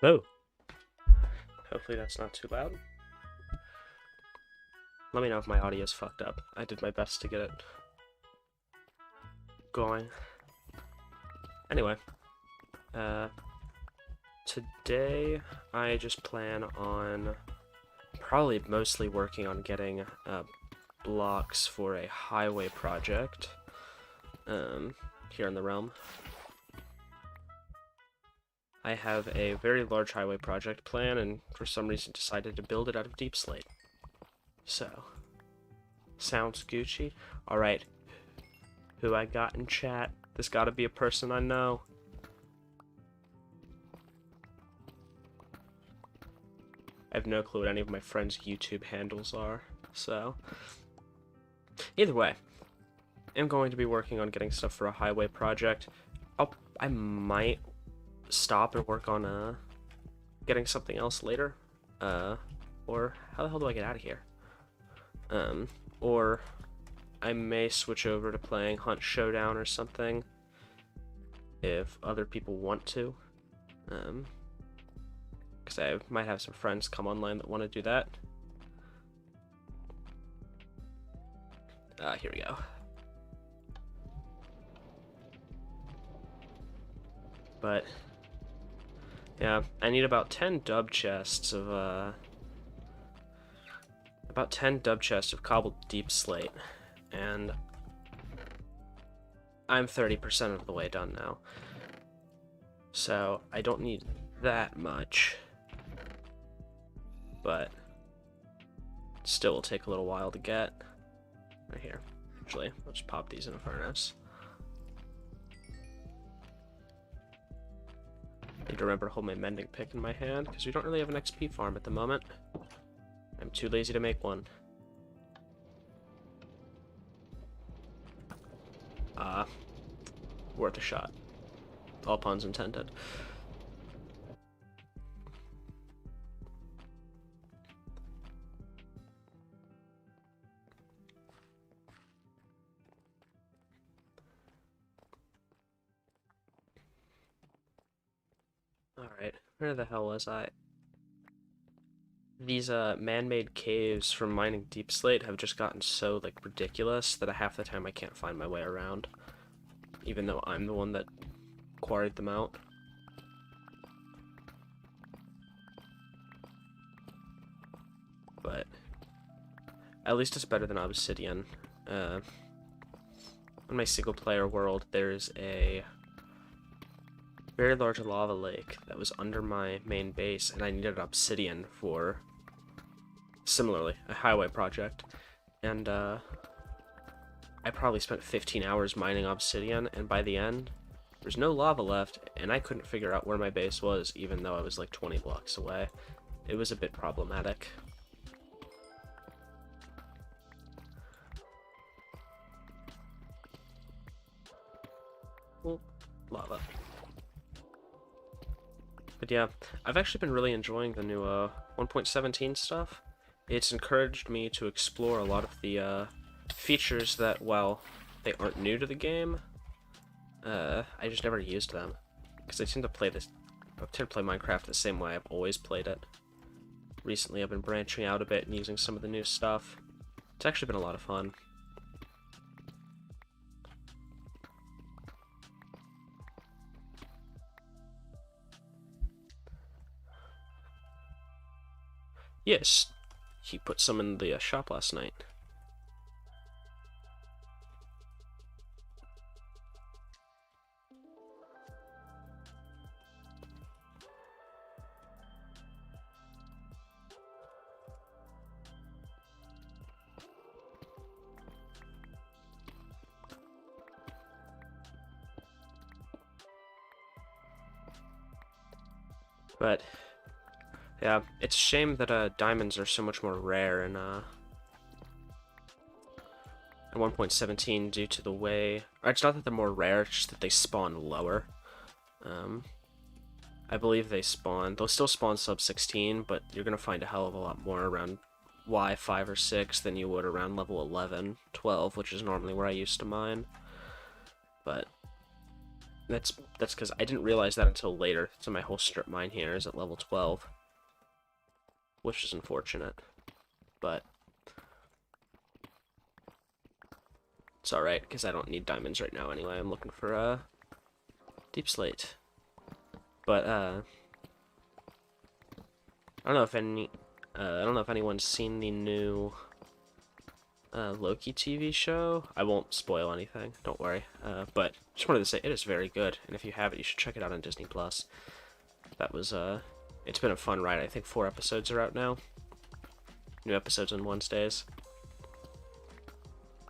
Oh, hopefully that's not too loud. Let me know if my audio is fucked up. I did my best to get it going. Anyway, today I just plan on probably mostly working on getting blocks for a highway project here in the realm. I have a very large highway project plan, and for some reason decided to build it out of deep slate. So, sounds Gucci. Alright, who I got in chat? This gotta be a person I know. I have no clue what any of my friends' YouTube handles are, so... Either way, I'm going to be working on getting stuff for a highway project. I might stop and work on getting something else later, or how the hell do I get out of here? Or I may switch over to playing Hunt Showdown or something if other people want to, because I might have some friends come online that want to do that. Here we go. But yeah, I need about 10 dub chests of cobbled deep slate, and I'm 30% of the way done now. So I don't need that much, but still will take a little while to get. Right here. Actually, I'll just pop these in a furnace. Need to remember to hold my mending pick in my hand, because we don't really have an XP farm at the moment. I'm too lazy to make one. Worth a shot. All puns intended. Alright, where the hell was I? These man-made caves from mining deep slate have just gotten so like ridiculous that half the time I can't find my way around, even though I'm the one that quarried them out. But at least it's better than obsidian. In my single-player world, there's a very large lava lake that was under my main base, and I needed obsidian for, similarly, a highway project. And I probably spent 15 hours mining obsidian, and by the end, there's no lava left, and I couldn't figure out where my base was, even though I was like 20 blocks away. It was a bit problematic. Well, lava. But yeah, I've actually been really enjoying the new 1.17 stuff. It's encouraged me to explore a lot of the features that, while they aren't new to the game, I just never used them. Because I tend to play Minecraft the same way I've always played it. Recently I've been branching out a bit and using some of the new stuff. It's actually been a lot of fun. Yes, he put some in the shop last night. But yeah, it's a shame that diamonds are so much more rare in 1.17 due to the way... Or it's not that they're more rare, it's just that they spawn lower. I believe they spawn. They'll still spawn sub 16, but you're going to find a hell of a lot more around Y5 or 6 than you would around level 11, 12, which is normally where I used to mine. But that's because I didn't realize that until later, so my whole strip mine here is at level 12, which is unfortunate, but it's alright, because I don't need diamonds right now anyway. I'm looking for a deep slate. But I don't know if anyone's seen the new Loki TV show. I won't spoil anything, don't worry. But just wanted to say it is very good, and if you have it, you should check it out on Disney Plus. That was it's been a fun ride. I think 4 episodes are out now. New episodes on Wednesdays.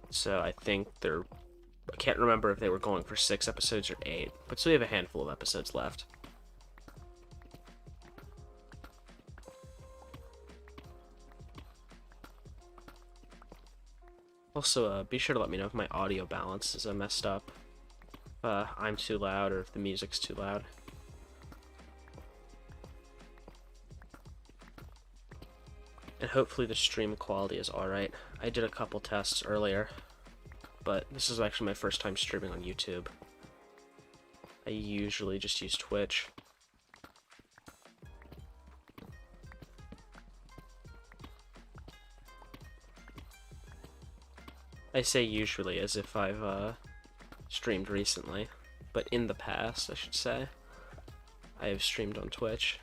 So I think I can't remember if they were going for 6 episodes or 8, but so we have a handful of episodes left. Also, be sure to let me know if my audio balance is messed up. If I'm too loud or if the music's too loud. And hopefully the stream quality is alright. I did a couple tests earlier, but this is actually my first time streaming on YouTube. I usually just use Twitch. I say usually as if I've streamed recently, but in the past, I should say, I have streamed on Twitch.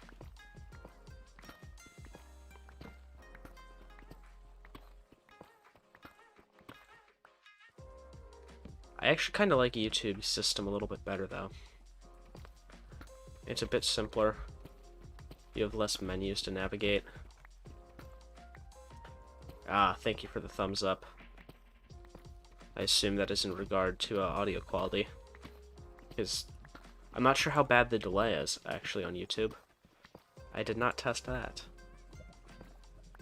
I actually kind of like YouTube's system a little bit better, though. It's a bit simpler. You have less menus to navigate. Ah, thank you for the thumbs up. I assume that is in regard to audio quality, because I'm not sure how bad the delay is, actually, on YouTube. I did not test that.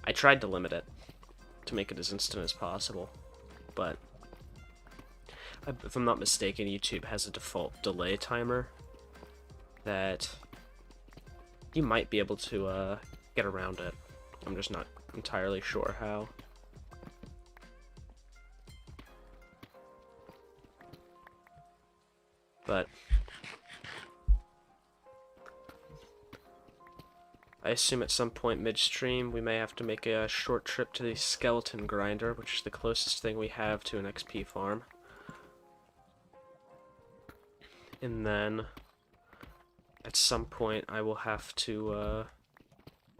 I tried to limit it, to make it as instant as possible, but if I'm not mistaken, YouTube has a default delay timer that you might be able to get around it. I'm just not entirely sure how. But I assume at some point midstream we may have to make a short trip to the skeleton grinder, which is the closest thing we have to an XP farm. And then at some point I will have to,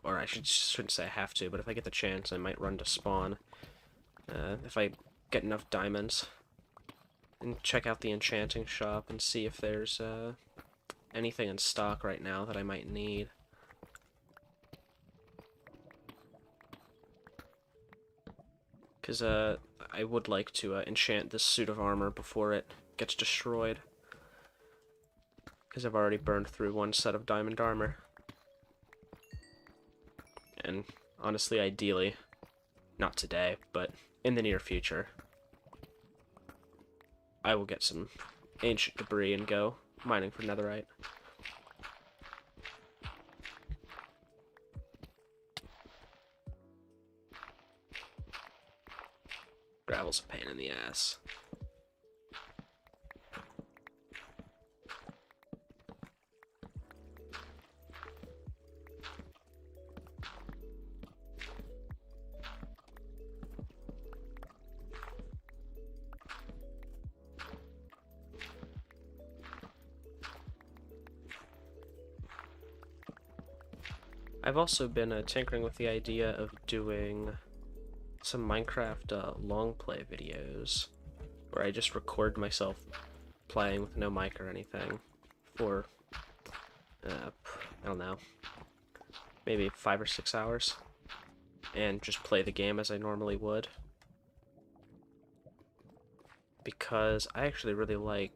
or I shouldn't say I have to, but if I get the chance I might run to spawn, if I get enough diamonds. And check out the enchanting shop and see if there's anything in stock right now that I might need. Because I would like to enchant this suit of armor before it gets destroyed. Because I've already burned through 1 set of diamond armor. And honestly, ideally, not today, but in the near future, I will get some ancient debris and go mining for netherite. Gravel's a pain in the ass. I've also been tinkering with the idea of doing some Minecraft long play videos, where I just record myself playing with no mic or anything for, I don't know, maybe 5 or 6 hours, and just play the game as I normally would. Because I actually really like,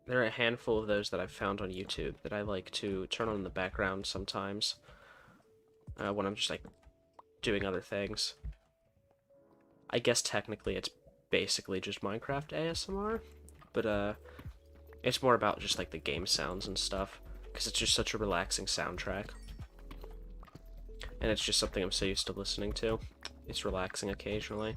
there are a handful of those that I've found on YouTube that I like to turn on in the background sometimes. When I'm just, like, doing other things. I guess technically it's basically just Minecraft ASMR, but, it's more about just, like, the game sounds and stuff. because it's just such a relaxing soundtrack. And it's just something I'm so used to listening to. It's relaxing occasionally.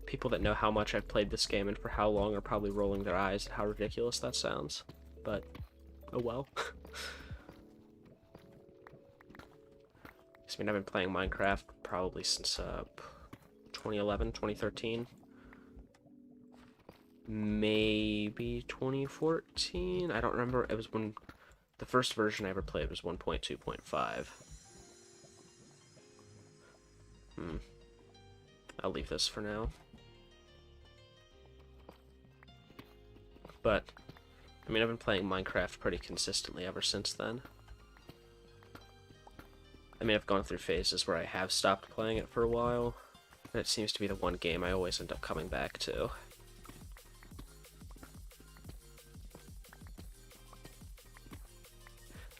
People that know how much I've played this game and for how long are probably rolling their eyes at how ridiculous that sounds. But, oh well. I mean, I've been playing Minecraft probably since 2011, 2013. Maybe 2014? I don't remember. It was when the first version I ever played was 1.2.5. I'll leave this for now. But, I mean, I've been playing Minecraft pretty consistently ever since then. I mean, I've gone through phases where I have stopped playing it for a while, and it seems to be the one game I always end up coming back to.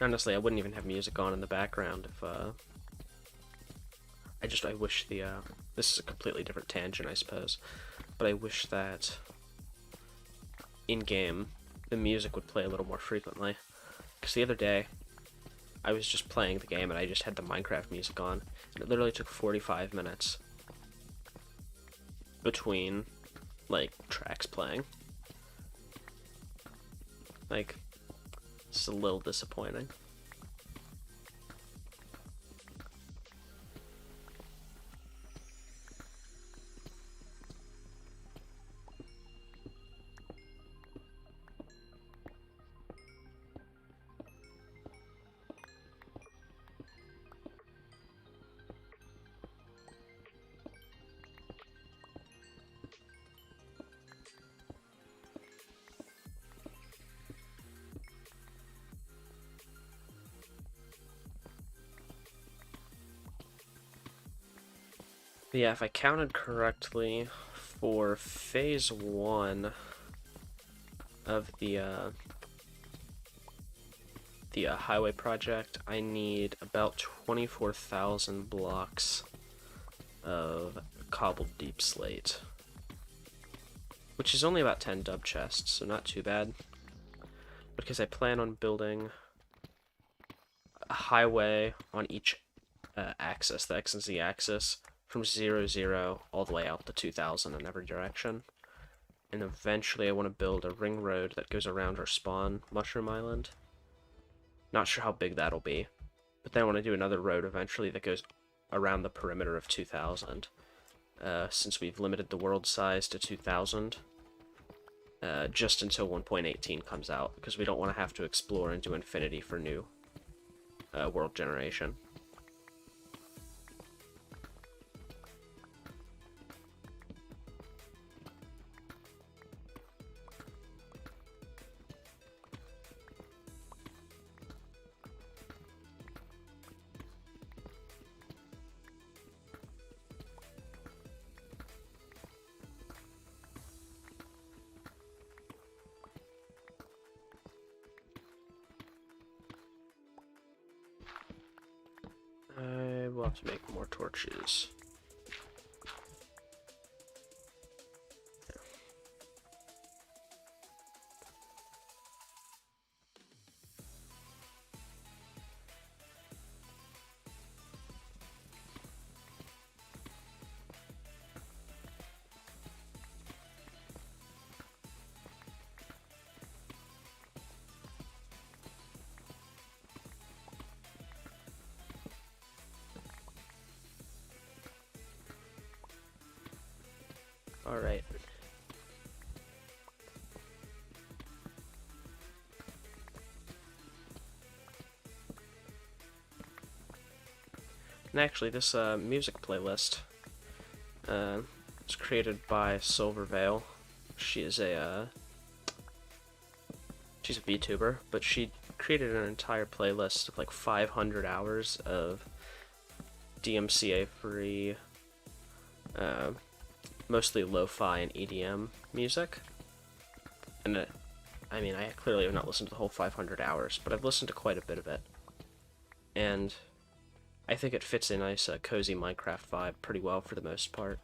Honestly, I wouldn't even have music on in the background if, I wish the, this is a completely different tangent, I suppose, but I wish that in-game the music would play a little more frequently. Because the other day, I was just playing the game and I just had the Minecraft music on, and it literally took 45 minutes between, like, tracks playing. Like, it's a little disappointing. But yeah, if I counted correctly, for phase 1 of the highway project, I need about 24,000 blocks of cobbled deep slate, which is only about 10 dub chests, so not too bad. Because I plan on building a highway on each axis, the X and Z axis, from 0, 0 all the way out to 2,000 in every direction. And eventually I want to build a ring road that goes around our spawn mushroom island. Not sure how big that'll be, but then I want to do another road eventually that goes around the perimeter of 2,000. Since we've limited the world size to 2,000, just until 1.18 comes out, because we don't want to have to explore into infinity for new world generation. I will have to make more torches. Alright. And actually, this music playlist was created by Silver Veil. She is she's a VTuber, but she created an entire playlist of like 500 hours of DMCA-free, mostly lo-fi and EDM music. And I mean, I clearly have not listened to the whole 500 hours, but I've listened to quite a bit of it. And I think it fits a nice, cozy Minecraft vibe pretty well for the most part.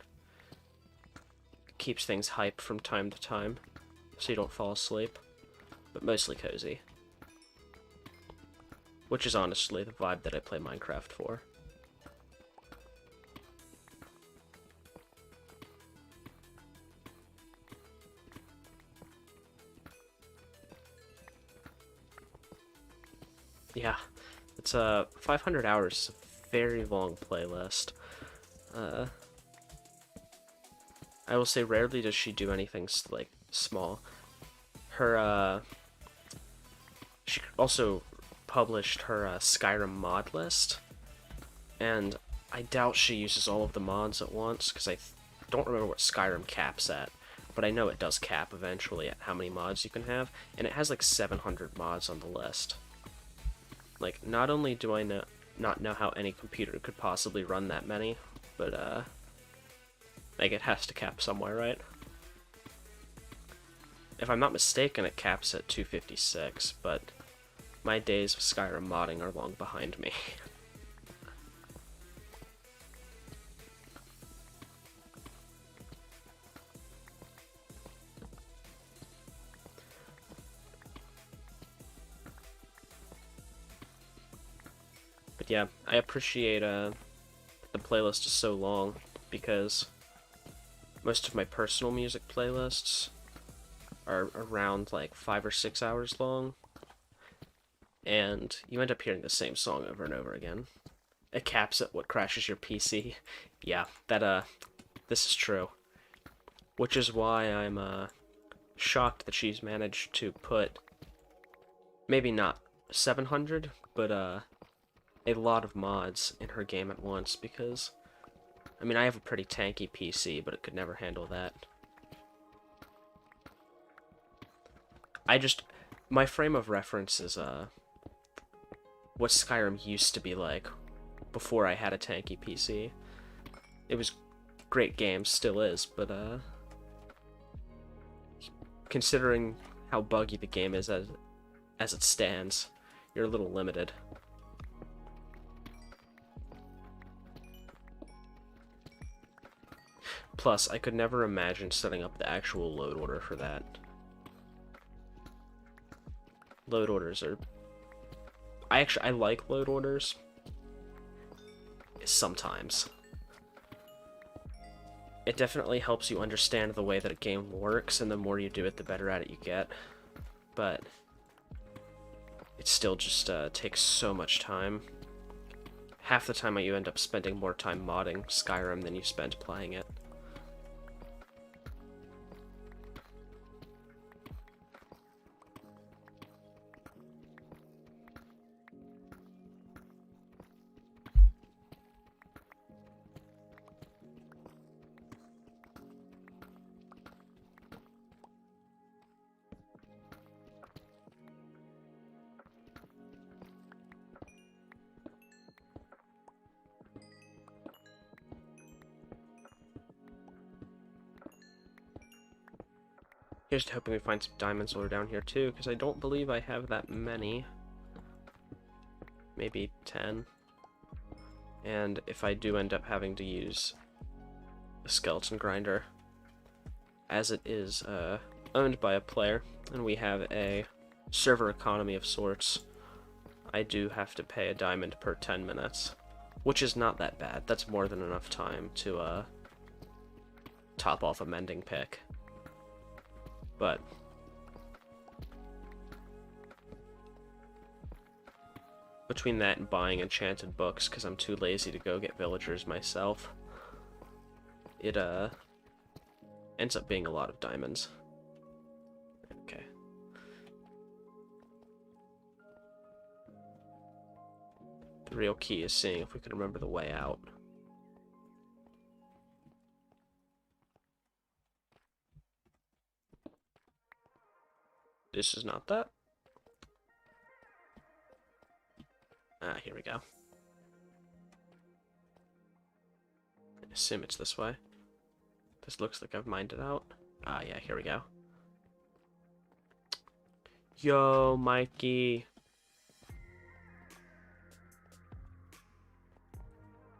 keeps things hype from time to time, so you don't fall asleep. But mostly cozy. Which is honestly the vibe that I play Minecraft for. Yeah, it's 500 hours, a very long playlist. I will say rarely does she do anything like small. Her she also published her Skyrim mod list, and I doubt she uses all of the mods at once because I don't remember what Skyrim caps at, but I know it does cap eventually at how many mods you can have, and it has like 700 mods on the list. Like, not only do I not know how any computer could possibly run that many, but, like, it has to cap somewhere, right? If I'm not mistaken, it caps at 256, but my days of Skyrim modding are long behind me. But yeah, I appreciate the playlist is so long, because most of my personal music playlists are around like 5 or 6 hours long, and you end up hearing the same song over and over again. It caps at what crashes your PC. Yeah, this is true. Which is why I'm shocked that she's managed to put maybe not 700, but a lot of mods in her game at once, because I mean, I have a pretty tanky PC, but it could never handle that. My frame of reference is what Skyrim used to be like before I had a tanky PC. It was great game, still is, but considering how buggy the game is as it stands, you're a little limited. Plus, I could never imagine setting up the actual load order for that. Load orders are... I like load orders. Sometimes. It definitely helps you understand the way that a game works, and the more you do it, the better at it you get. But it still just takes so much time. Half the time you end up spending more time modding Skyrim than you spend playing it. Here's to hoping we find some diamonds while we're down here too, because I don't believe I have that many. Maybe 10. And if I do end up having to use a skeleton grinder, as it is owned by a player, and we have a server economy of sorts, I do have to pay a diamond per 10 minutes, which is not that bad. That's more than enough time to top off a mending pick. But between that and buying enchanted books, because I'm too lazy to go get villagers myself, it ends up being a lot of diamonds. Okay. The real key is seeing if we can remember the way out. This is not that. Ah, here we go. I assume it's this way. This looks like I've mined it out. Ah, yeah, here we go. Yo, Mikey.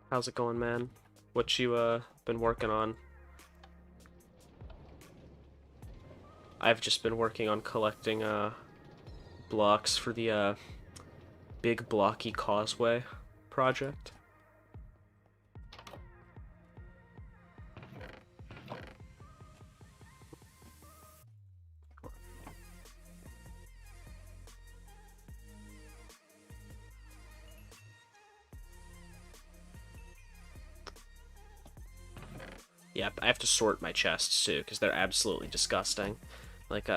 How's it going, man? What you, been working on? I've just been working on collecting blocks for the big Blocky Causeway project. Yeah, I have to sort my chests too, because they're absolutely disgusting. Like,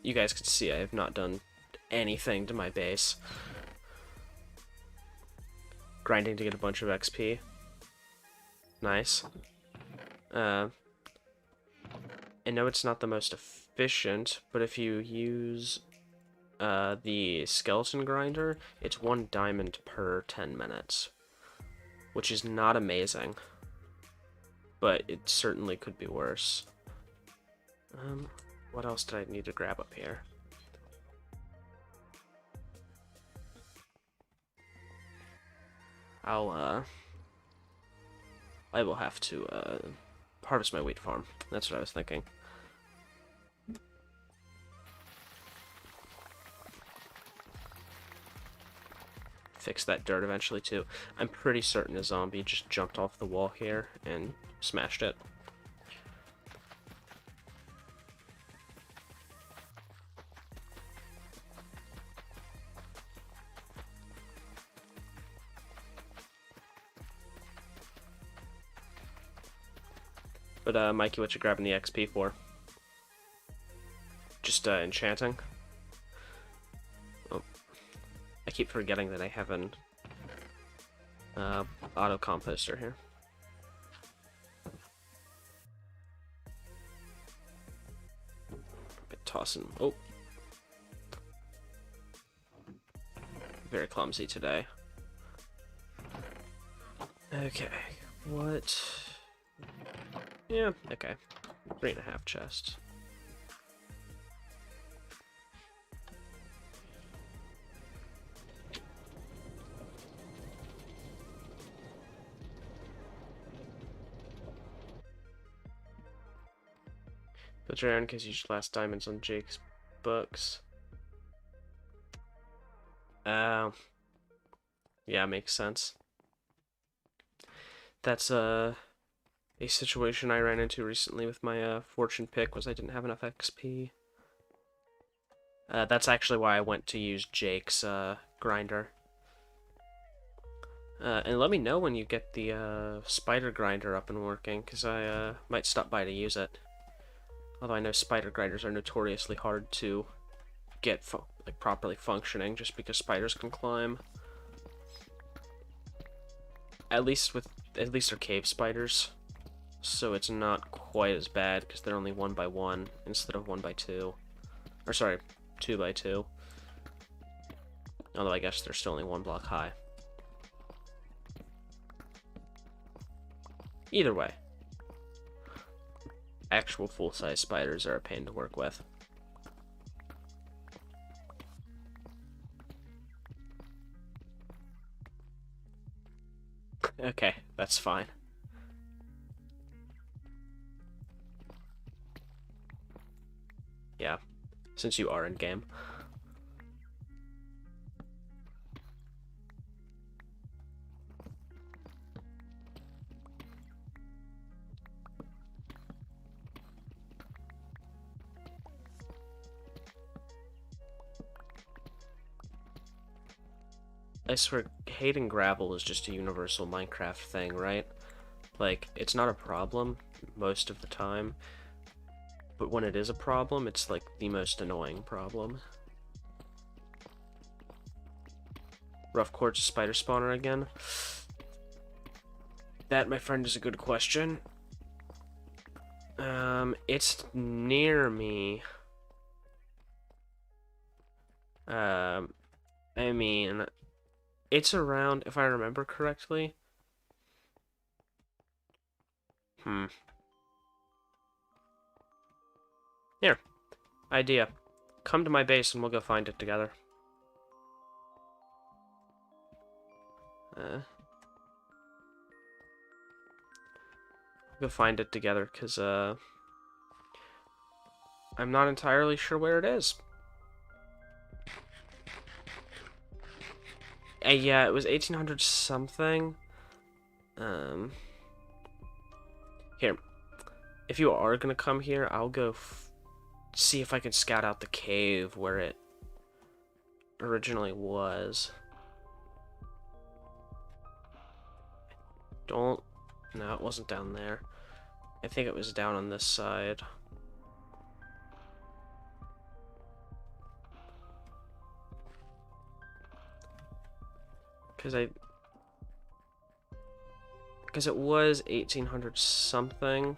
you guys can see I have not done anything to my base. Grinding to get a bunch of XP. Nice. I know it's not the most efficient, but if you use the skeleton grinder, it's 1 diamond per 10 minutes. Which is not amazing. But it certainly could be worse. What else did I need to grab up here? I will have to, harvest my wheat farm. That's what I was thinking. Fix that dirt eventually, too. I'm pretty certain a zombie just jumped off the wall here and smashed it. But, Mikey, what you grabbing the XP for? Just, enchanting? Oh. I keep forgetting that I have an, auto-composter here. Tossing. Oh. Very clumsy today. Okay. What? Yeah, okay. 3.5 chests. Put your in because you should last diamonds on Jake's books. Yeah, makes sense. That's a situation I ran into recently with my fortune pick, was I didn't have enough XP. That's actually why I went to use Jake's grinder. And let me know when you get the spider grinder up and working, because I might stop by to use it. Although I know spider grinders are notoriously hard to get like properly functioning, just because spiders can climb. At least they're cave spiders, so it's not quite as bad because they're only 1 by 1 instead of 1 by 2, or sorry, 2 by 2. Although I guess they're still only 1 block high. Either way, actual full-size spiders are a pain to work with. Okay, that's fine. Yeah, since you are in game. I swear, hating gravel is just a universal Minecraft thing, right? Like, it's not a problem most of the time, but when it is a problem, it's like the most annoying problem. Rough quartz spider spawner again? That, my friend, is a good question. It's near me. I mean, it's around, if I remember correctly. Here. Idea. Come to my base and we'll go find it together. Go find it together, because, I'm not entirely sure where it is. Yeah, it was 1800 something. Here. If you are gonna come here, I'll go see if I can scout out the cave where it originally was. No, it wasn't down there. I think it was down on this side. Because it was 1800 something.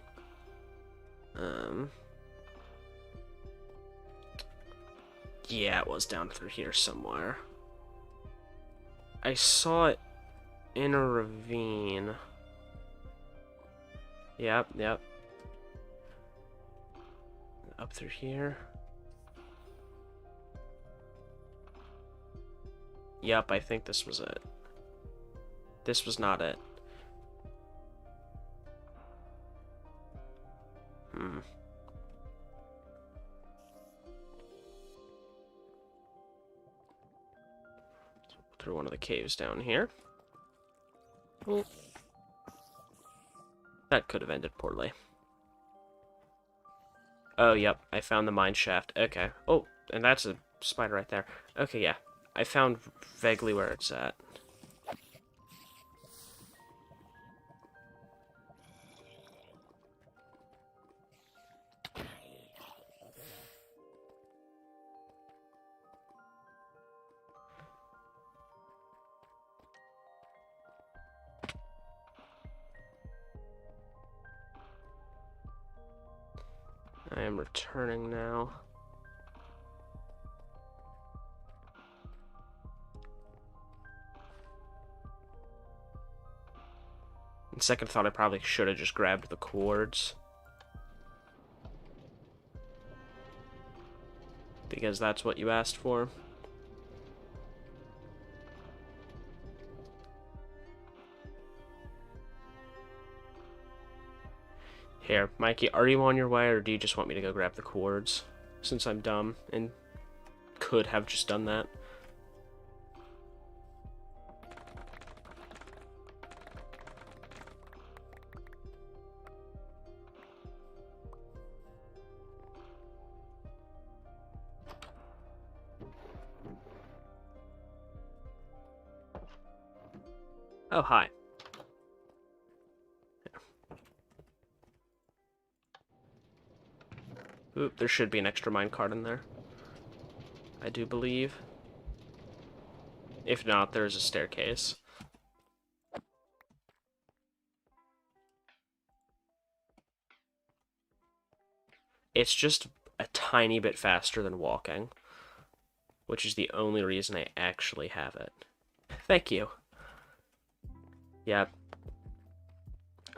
Yeah, it was down through here somewhere. I saw it in a ravine. Yep. Up through here. Yep, I think this was it. This was not it. Through one of the caves down here. Oh. That could have ended poorly. Oh, yep. I found the mine shaft. Okay. Oh, and that's a spider right there. Okay, yeah. I found vaguely where it's at. I am returning now. On second thought, I probably should have just grabbed the cords. Because that's what you asked for. Here, Mikey, are you on your way, or do you just want me to go grab the cords? Since I'm dumb and could have just done that. Oh, hi. Oop, there should be an extra minecart in there. I do believe. If not, there's a staircase. It's just a tiny bit faster than walking, which is the only reason I actually have it. Thank you. Yeah.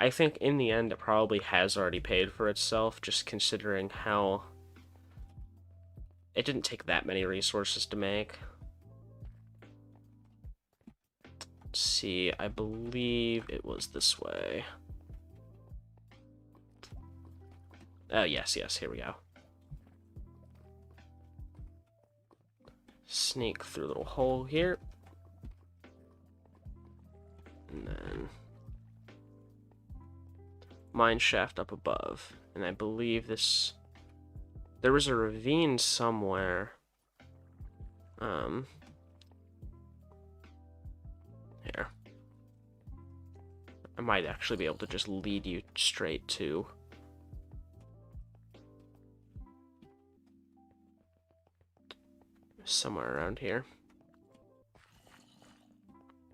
I think in the end it probably has already paid for itself, just considering how it didn't take that many resources to make. Let's see, I believe it was this way. Oh, yes, here we go. Sneak through a little hole here. And then mine shaft up above. And I believe this... There was a ravine somewhere. Here. I might actually be able to just lead you straight to... somewhere around here.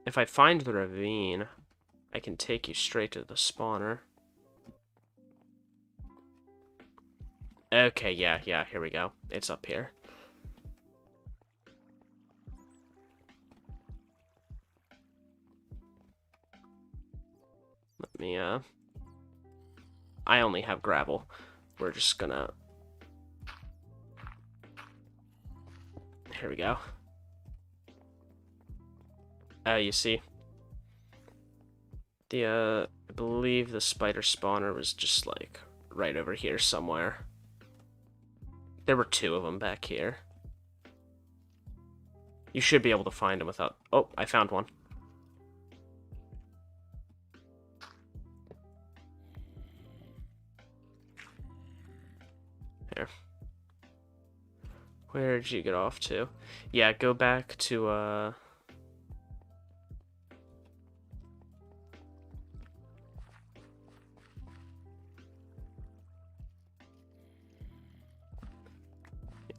If I find the ravine, I can take you straight to the spawner. Okay, yeah, here we go. It's up here. Let me, I only have gravel. We're just gonna... Here we go. Oh, you see? I believe the spider spawner was just, like, right over here somewhere. There were 2 of them back here. You should be able to find them without... Oh, I found one. Here. Where'd you get off to? Yeah, go back to,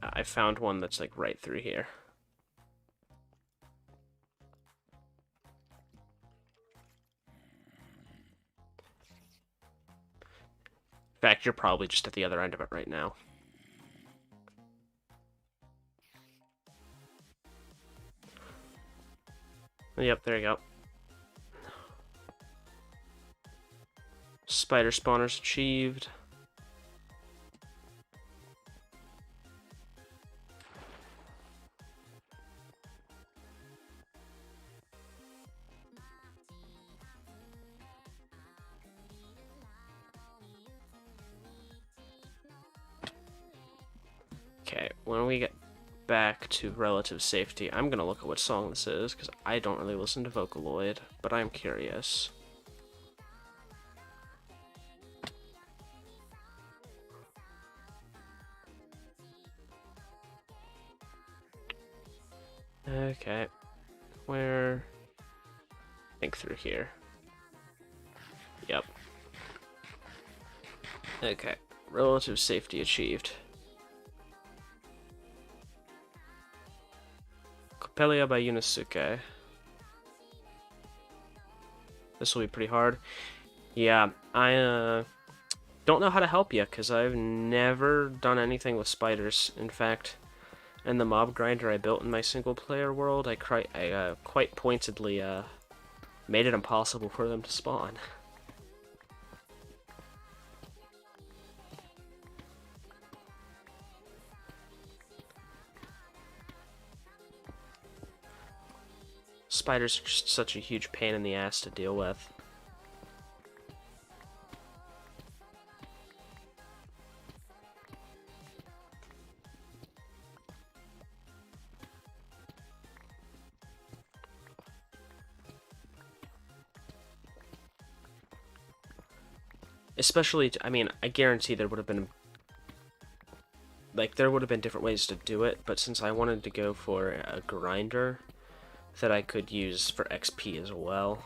I found one that's, like, right through here. In fact, you're probably just at the other end of it right now. Yep, there you go. Spider spawners achieved. Okay, when we get back to relative safety, I'm gonna look at what song this is, because I don't really listen to Vocaloid, but I'm curious. Okay, where? I think through here. Yep. Okay, relative safety achieved. Copelia by Yunosuke. This will be pretty hard. Yeah, I don't know how to help you, because I've never done anything with spiders. In fact, in the mob grinder I built in my single-player world, I quite pointedly made it impossible for them to spawn. Spiders are just such a huge pain in the ass to deal with. Especially, I mean, I guarantee there would have been, like, there would have been different ways to do it, but since I wanted to go for a grinder that I could use for XP as well,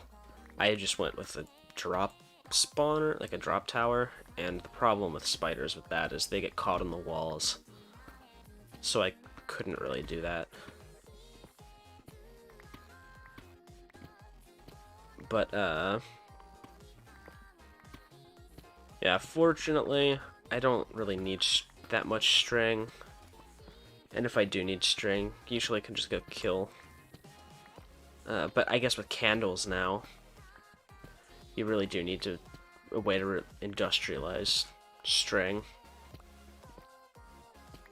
I just went with a drop spawner, like a drop tower, and the problem with spiders with that is they get caught in the walls, so I couldn't really do that. But, yeah, fortunately, I don't really need that much string, and if I do need string, usually I can just go kill. But I guess with candles now, you really do need a way to industrialize string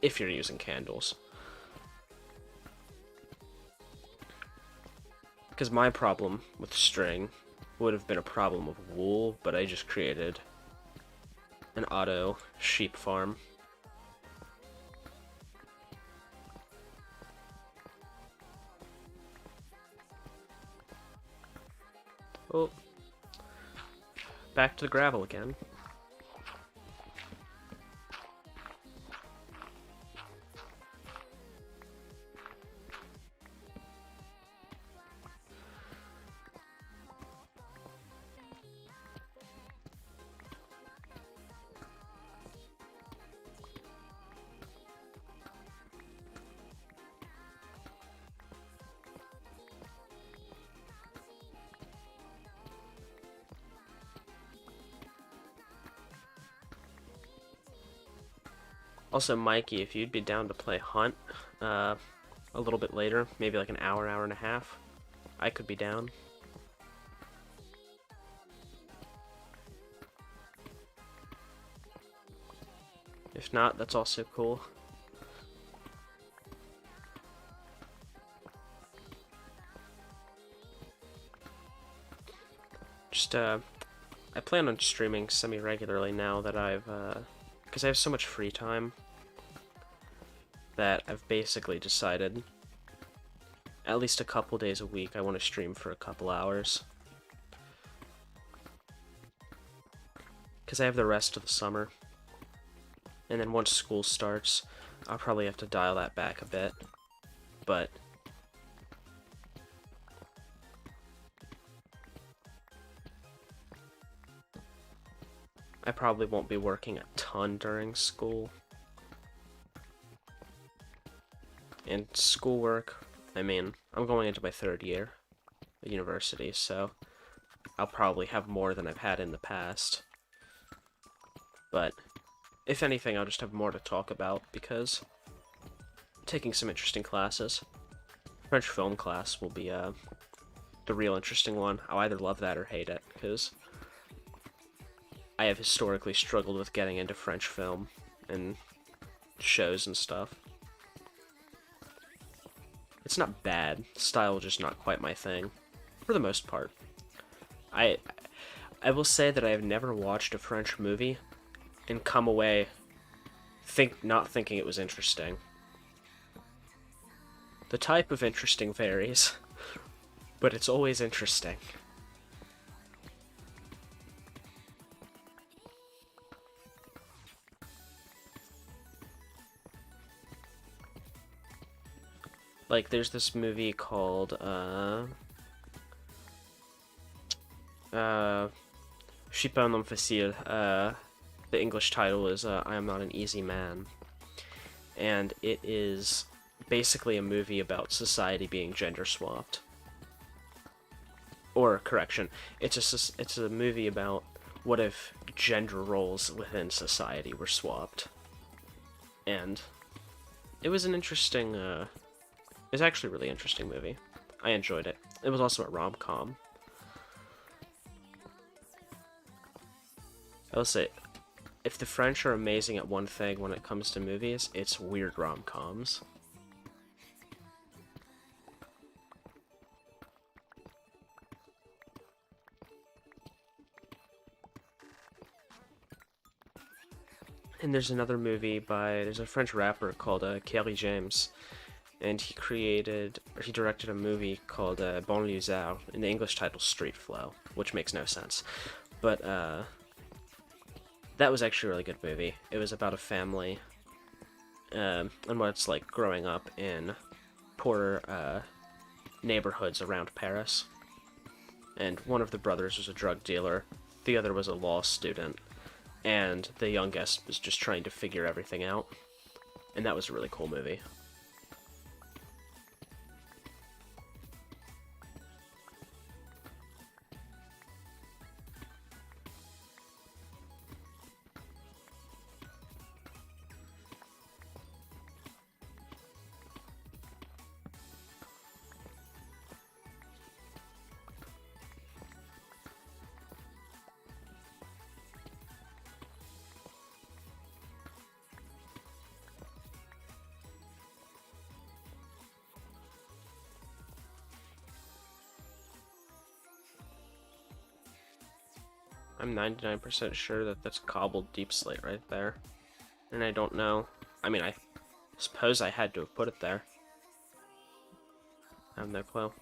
if you're using candles. Because my problem with string would have been a problem with wool, but I just created an auto sheep farm. Oh, back to the gravel again. Also, Mikey, if you'd be down to play Hunt a little bit later, maybe like an hour, hour and a half, I could be down. If not, that's also cool. Just, I plan on streaming semi-regularly now that I've, because I have so much free time. that I've basically decided at least a couple days a week I want to stream for a couple hours. Because I have the rest of the summer. And then once school starts, I'll probably have to dial that back a bit. But I probably won't be working a ton during school. And schoolwork, I mean, I'm going into my 3rd year at university, so I'll probably have more than I've had in the past. But if anything, I'll just have more to talk about because I'm taking some interesting classes. French film class will be the real interesting one. I'll either love that or hate it, because I have historically struggled with getting into French film and shows and stuff. It's not bad. Style just not quite my thing, for the most part. I will say that I have never watched a French movie and come away not thinking it was interesting. The type of interesting varies, but it's always interesting. Like, there's this movie called, Je suis pas un homme facile. The English title is, I Am Not an Easy Man. And it is basically a movie about society being gender swapped. Or, correction, it's a movie about what if gender roles within society were swapped. And it was an interesting, it's actually a really interesting movie. I enjoyed it. It was also a rom-com. I will say, if the French are amazing at one thing when it comes to movies, it's weird rom-coms. And there's another movie there's a French rapper called Kerry James, and he directed a movie called Banlieusard, in the English title Street Flow, which makes no sense. But that was actually a really good movie. It was about a family and what it's like growing up in poorer neighborhoods around Paris. And one of the brothers was a drug dealer, the other was a law student, and the youngest was just trying to figure everything out. And that was a really cool movie. I'm 99% sure that that's cobbled deep slate right there. And I don't know. I mean, I suppose I had to have put it there. I have no clue.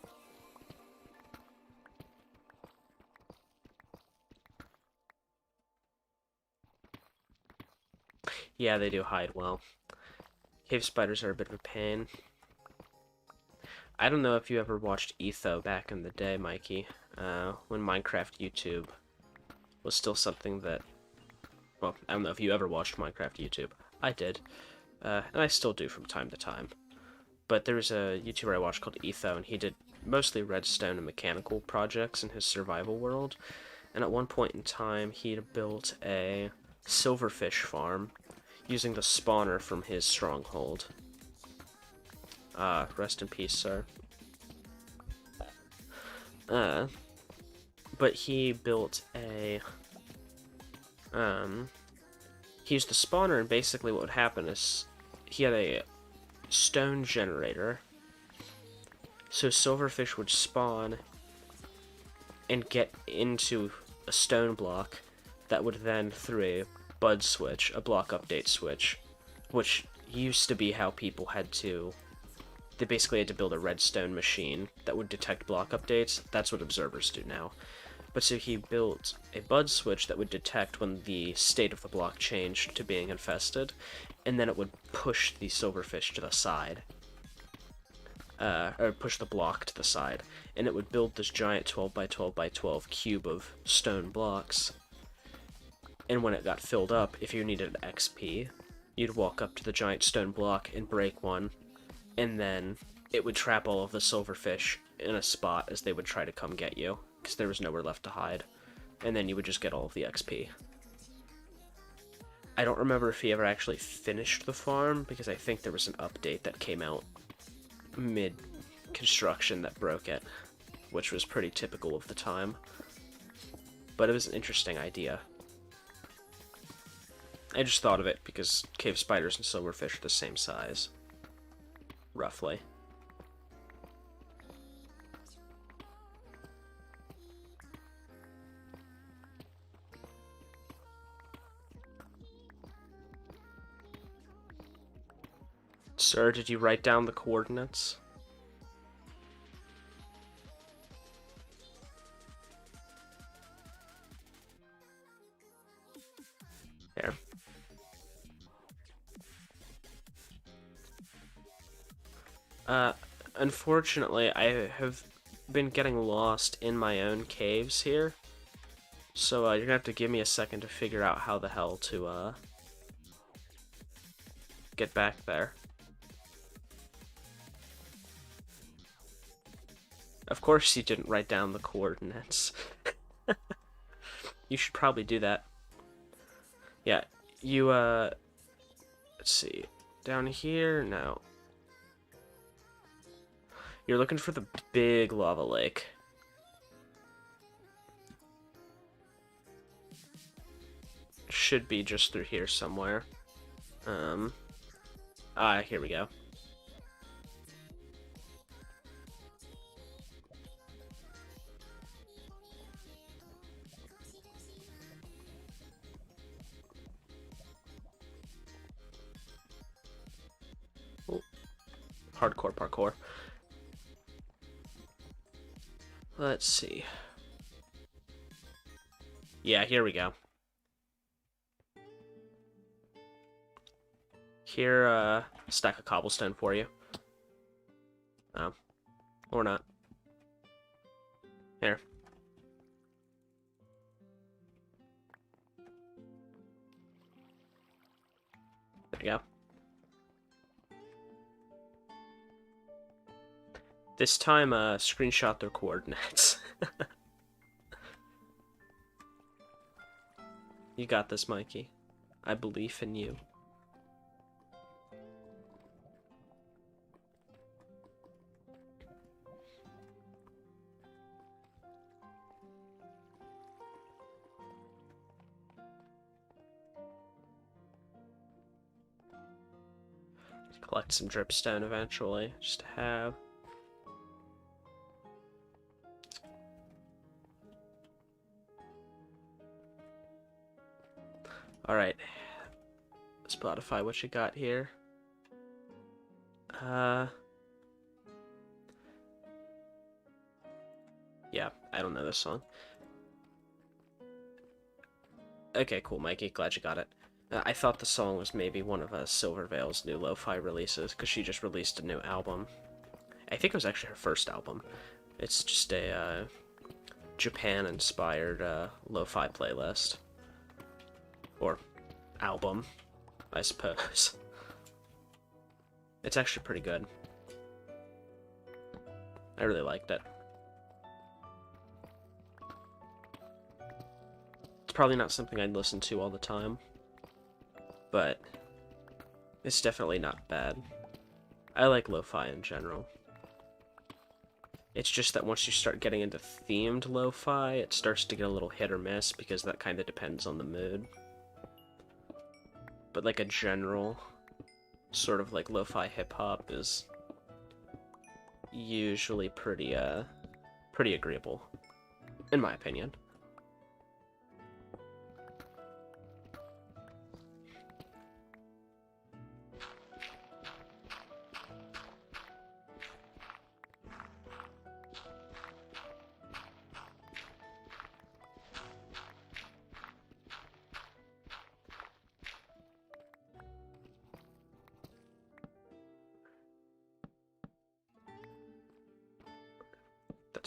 Yeah, they do hide well. Cave spiders are a bit of a pain. I don't know if you ever watched Etho back in the day, Mikey, when Minecraft YouTube was still something that, well, I don't know if you ever watched Minecraft YouTube. I did, and I still do from time to time. But there was a YouTuber I watched called Etho, and he did mostly redstone and mechanical projects in his survival world. And at one point in time, he built a silverfish farm using the spawner from his stronghold. Rest in peace, sir. But he built a, he used the spawner, and basically what would happen is he had a stone generator, so silverfish would spawn and get into a stone block that would then, through a bud switch, a block update switch, which used to be how people had to... They basically had to build a redstone machine that would detect block updates. That's what observers do now. But so he built a bud switch that would detect when the state of the block changed to being infested, and then it would push the silverfish to the side. Or push the block to the side. And it would build this giant 12 by 12 by 12 cube of stone blocks. And when it got filled up, if you needed XP, you'd walk up to the giant stone block and break one, and then it would trap all of the silverfish in a spot as they would try to come get you, because there was nowhere left to hide. And then you would just get all of the XP. I don't remember if he ever actually finished the farm, because I think there was an update that came out mid-construction that broke it, which was pretty typical of the time. But it was an interesting idea. I just thought of it because cave spiders and silverfish are the same size. Roughly. Sir, did you write down the coordinates? There. Unfortunately, I have been getting lost in my own caves here. So, you're gonna have to give me a second to figure out how the hell to, get back there. Of course you didn't write down the coordinates. You should probably do that. Yeah, you, let's see. Down here? No. You're looking for the big lava lake. Should be just through here somewhere. Here we go. Ooh. Hardcore parkour. Let's see. Yeah, here we go. Here, stack of cobblestone for you. Oh. Or not. Here. There you go. This time, screenshot their coordinates. You got this, Mikey. I believe in you. Collect some dripstone eventually, just to have. Alright. Spotify, what you got here? Yeah, I don't know this song. Okay, cool, Mikey. Glad you got it. I thought the song was maybe one of Silvervale's new lo-fi releases, because she just released a new album. I think it was actually her first album. It's just a Japan-inspired lo-fi playlist. Or album, I suppose. It's actually pretty good. I really liked it. It's probably not something I'd listen to all the time, but it's definitely not bad. I like lo-fi in general. It's just that once you start getting into themed lo-fi, it starts to get a little hit or miss, because that kind of depends on the mood. But like a general sort of like lo-fi hip-hop is usually pretty agreeable, in my opinion.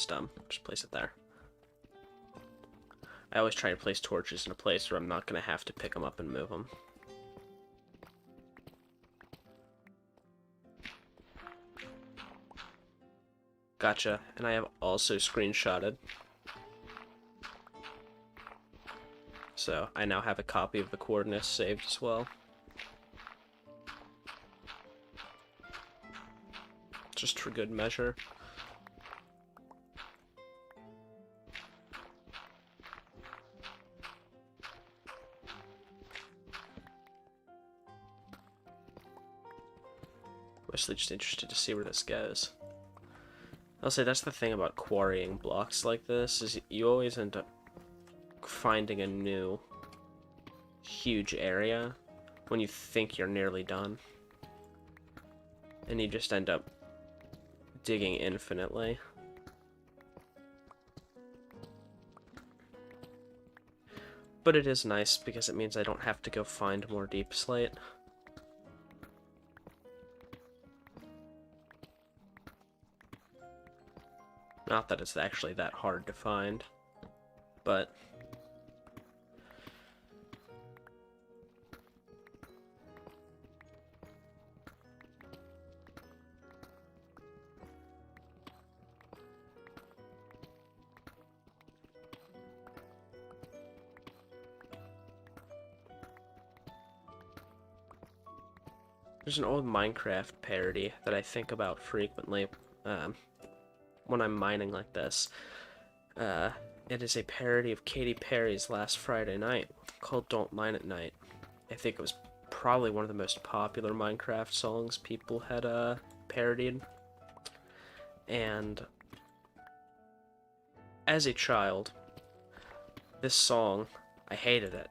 It's dumb. Just place it there. I always try to place torches in a place where I'm not going to have to pick them up and move them. Gotcha. And I have also screenshotted. So I now have a copy of the coordinates saved as well. Just for good measure. Mostly just interested to see where this goes. I'll say that's the thing about quarrying blocks like this, is you always end up finding a new huge area when you think you're nearly done. And you just end up digging infinitely. But it is nice because it means I don't have to go find more deep slate. Not that it's actually that hard to find, but there's an old Minecraft parody that I think about frequently when I'm mining like this. It is a parody of Katy Perry's Last Friday Night called Don't Mine at Night. I think it was probably one of the most popular Minecraft songs people had parodied. And as a child, this song, I hated it.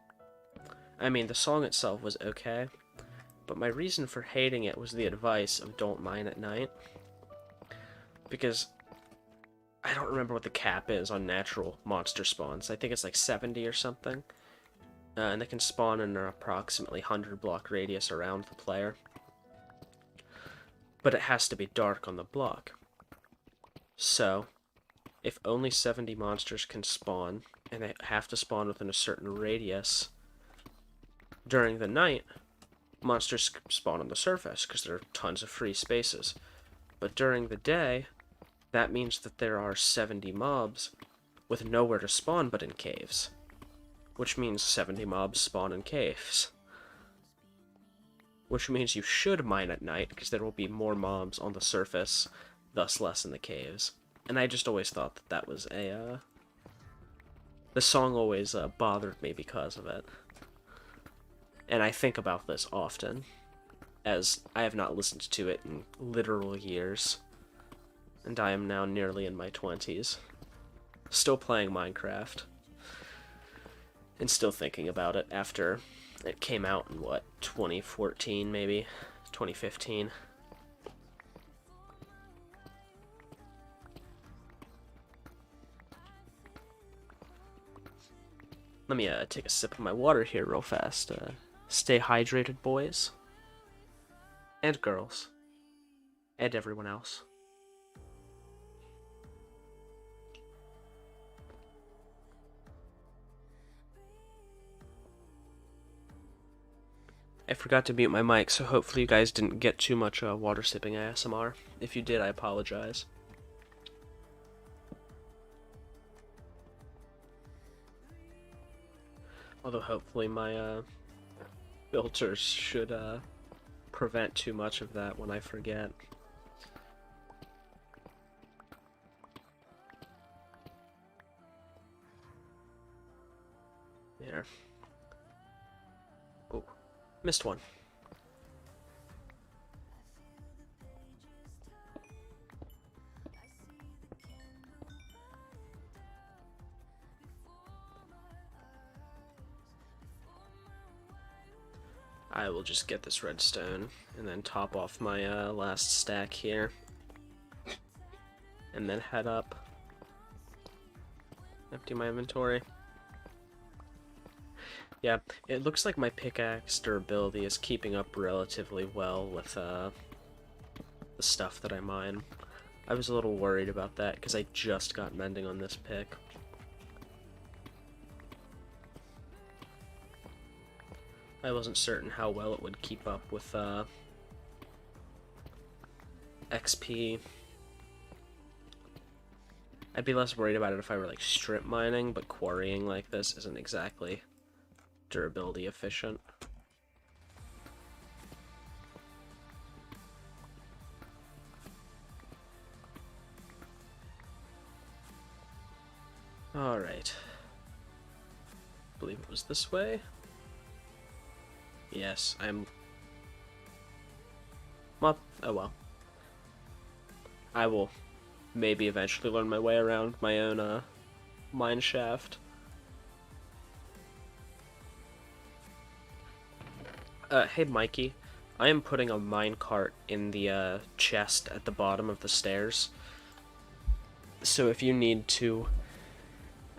I mean, the song itself was okay, but my reason for hating it was the advice of don't mine at night. Because I don't remember what the cap is on natural monster spawns. I think it's like 70 or something. And they can spawn in an approximately 100 block radius around the player. But it has to be dark on the block. So, if only 70 monsters can spawn, and they have to spawn within a certain radius, during the night, monsters spawn on the surface, because there are tons of free spaces. But during the day, that means that there are 70 mobs with nowhere to spawn but in caves. Which means 70 mobs spawn in caves. Which means you should mine at night, because there will be more mobs on the surface, thus less in the caves. And I just always thought that that was a, the song always bothered me because of it. And I think about this often, as I have not listened to it in literal years. And I am now nearly in my 20s. Still playing Minecraft. And still thinking about it after it came out in, what, 2014 maybe? 2015. Let me take a sip of my water here real fast. Stay hydrated, boys. And girls. And everyone else. I forgot to mute my mic, so hopefully you guys didn't get too much water sipping ASMR. If you did, I apologize. Although hopefully my filters should prevent too much of that when I forget. There. Oh, missed one. I will just get this redstone and then top off my last stack here. And then head up. Empty my inventory. Yeah, it looks like my pickaxe durability is keeping up relatively well with the stuff that I mine. I was a little worried about that because I just got mending on this pick. I wasn't certain how well it would keep up with XP. I'd be less worried about it if I were like strip mining, but quarrying like this isn't exactly durability efficient. Alright. I believe it was this way. Yes, I'm... Well, oh well. I will maybe eventually learn my way around my own mine shaft. Hey Mikey, I am putting a minecart in the chest at the bottom of the stairs. So if you need to,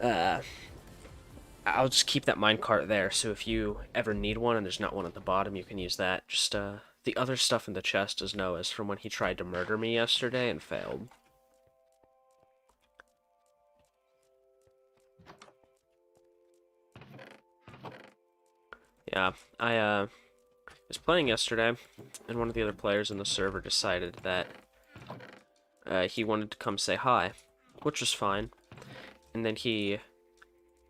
I'll just keep that minecart there, so if you ever need one and there's not one at the bottom, you can use that. Just, the other stuff in the chest is Noah's from when he tried to murder me yesterday and failed. Yeah, I was playing yesterday, and one of the other players in the server decided that he wanted to come say hi, which was fine. And then we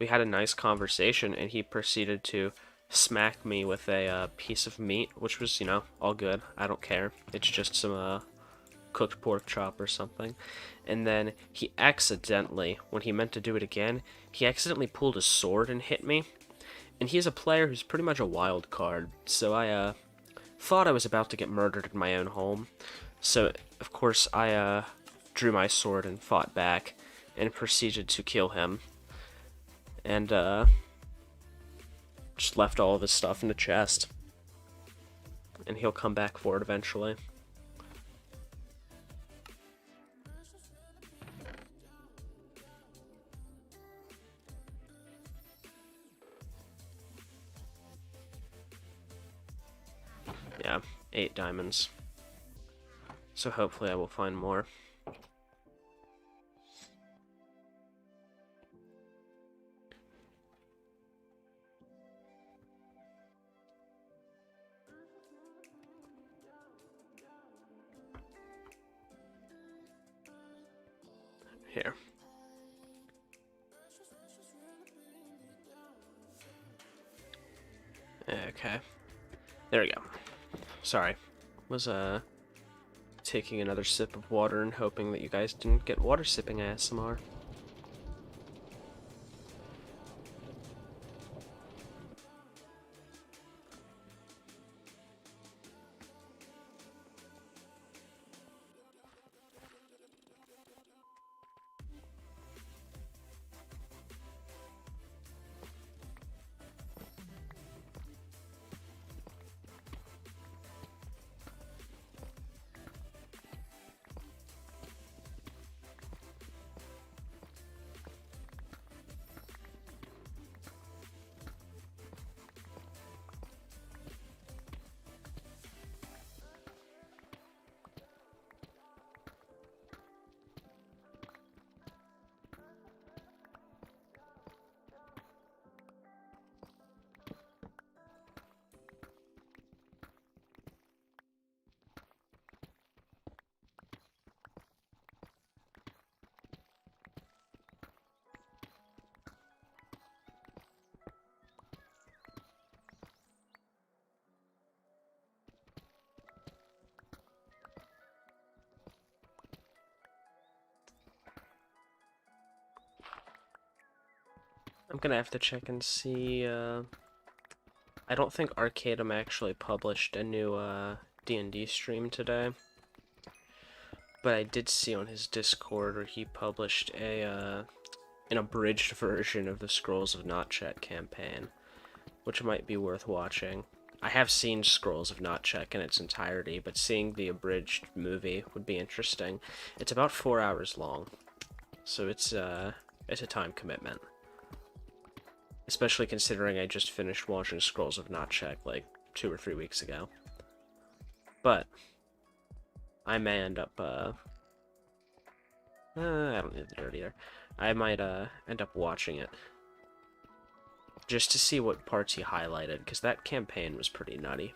had a nice conversation, and he proceeded to smack me with a piece of meat, which was, you know, all good. I don't care. It's just some cooked pork chop or something. And then he accidentally, when he meant to do it again, he accidentally pulled his sword and hit me. And he's a player who's pretty much a wild card, so I thought I was about to get murdered in my own home. So, of course, I drew my sword and fought back, and proceeded to kill him. And just left all of his stuff in the chest. And he'll come back for it eventually. Yeah, 8 diamonds. So hopefully I will find more. Here. Okay. There we go. Sorry. Was taking another sip of water and hoping that you guys didn't get water sipping ASMR. I'm gonna have to check and see, I don't think Arcadum actually published a new, D&D stream today. But I did see on his Discord where he published an abridged version of the Scrolls of Notchet campaign, which might be worth watching. I have seen Scrolls of Notchet in its entirety, but seeing the abridged movie would be interesting. It's about 4 hours long, so it's a time commitment. Especially considering I just finished watching Scrolls of Notchet like 2 or 3 weeks ago. But I may end up I don't need the dirt either. I might end up watching it just to see what parts he highlighted, because that campaign was pretty nutty.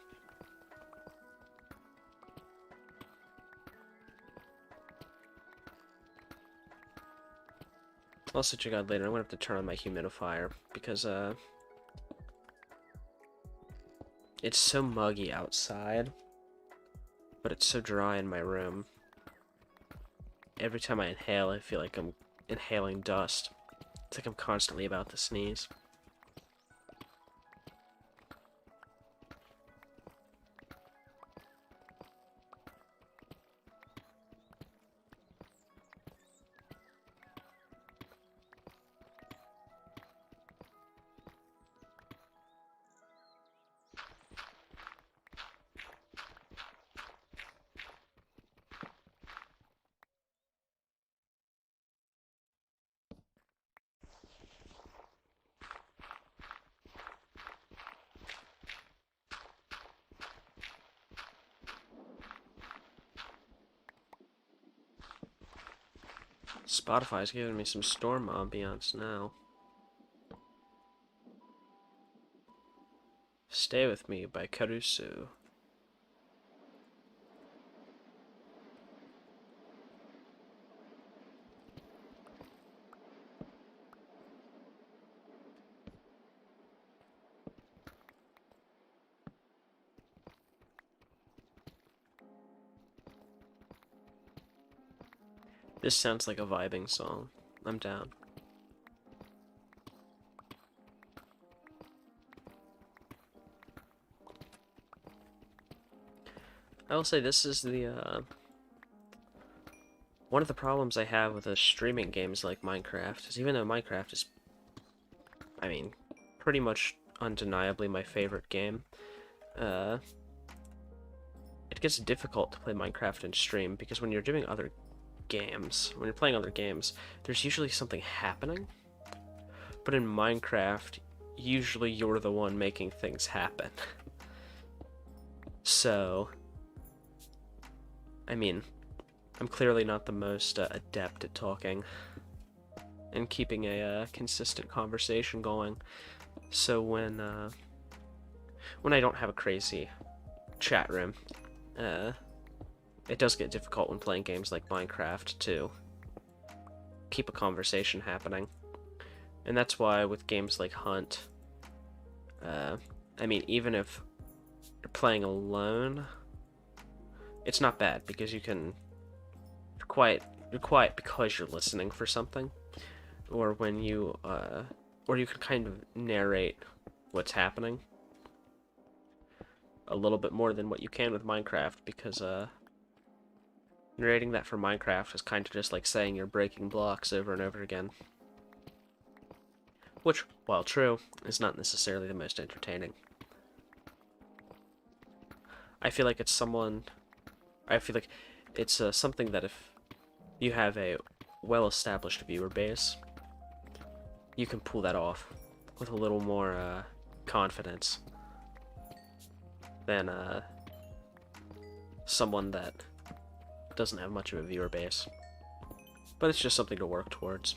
I'll switch you out later. I'm gonna have to turn on my humidifier because it's so muggy outside, but it's so dry in my room. Every time I inhale, I feel like I'm inhaling dust. It's like I'm constantly about to sneeze. Spotify's giving me some storm ambiance now. Stay With Me by Caruso. This sounds like a vibing song. I'm down. I will say this is the, one of the problems I have with streaming games like Minecraft is even though Minecraft is, I mean, pretty much undeniably my favorite game, it gets difficult to play Minecraft and stream because when you're doing other games, when you're playing other games, there's usually something happening. But in Minecraft, usually you're the one making things happen. So, I mean, I'm clearly not the most adept at talking and keeping a consistent conversation going. So when I don't have a crazy chat room, it does get difficult when playing games like Minecraft to keep a conversation happening. And that's why with games like Hunt, I mean, even if you're playing alone, it's not bad because you're quiet because you're listening for something, or when you or you can kind of narrate what's happening a little bit more than what you can with Minecraft, because narrating that for Minecraft is kind of just like saying you're breaking blocks over and over again. Which, while true, is not necessarily the most entertaining. I feel like it's something that if you have a well-established viewer base, you can pull that off with a little more confidence than someone that doesn't have much of a viewer base. But it's just something to work towards.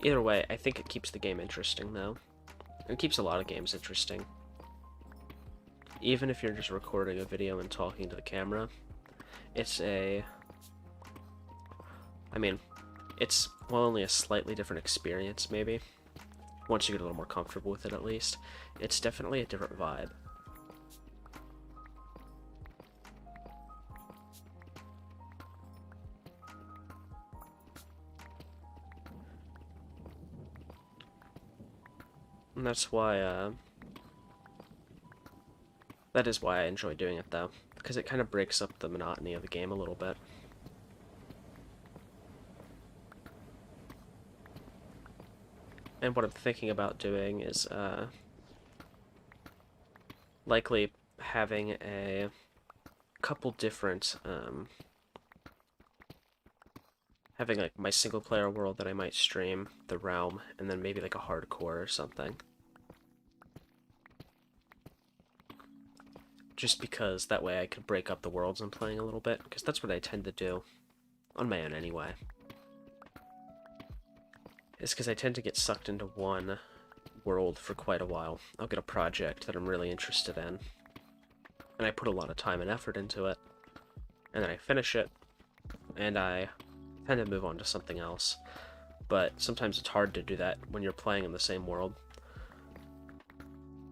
Either way, I think it keeps the game interesting, though. It keeps a lot of games interesting. Even if you're just recording a video and talking to the camera, it's it's, well, only a slightly different experience, maybe. Once you get a little more comfortable with it, at least. It's definitely a different vibe. And that's why, that is why I enjoy doing it, though. Because it kind of breaks up the monotony of the game a little bit. And what I'm thinking about doing is, likely having a couple different, having like my single player world that I might stream, the realm, and then maybe like a hardcore or something. just because that way I could break up the worlds I'm playing a little bit, because that's what I tend to do, on my own anyway. It's because I tend to get sucked into one world for quite a while. I'll get a project that I'm really interested in, and I put a lot of time and effort into it, and then I finish it, and I tend to move on to something else. But sometimes it's hard to do that when you're playing in the same world,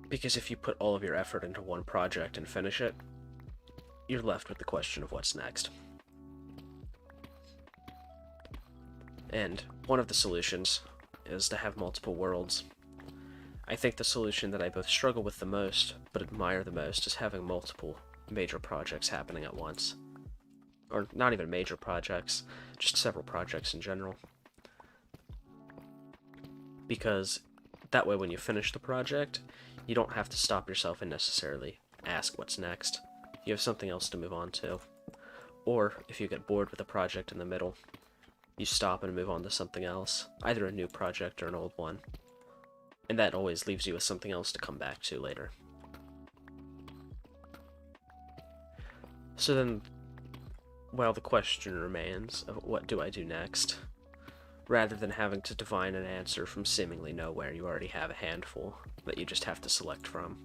because if you put all of your effort into one project and finish it, you're left with the question of what's next. And one of the solutions is to have multiple worlds. I think the solution that I both struggle with the most, but admire the most, is having multiple major projects happening at once. Or not even major projects, just several projects in general. Because that way when you finish the project, you don't have to stop yourself and necessarily ask what's next. You have something else to move on to. Or, if you get bored with a project in the middle, you stop and move on to something else, either a new project or an old one. And that always leaves you with something else to come back to later. So then, well, the question remains of what do I do next? Rather than having to divine an answer from seemingly nowhere, you already have a handful that you just have to select from.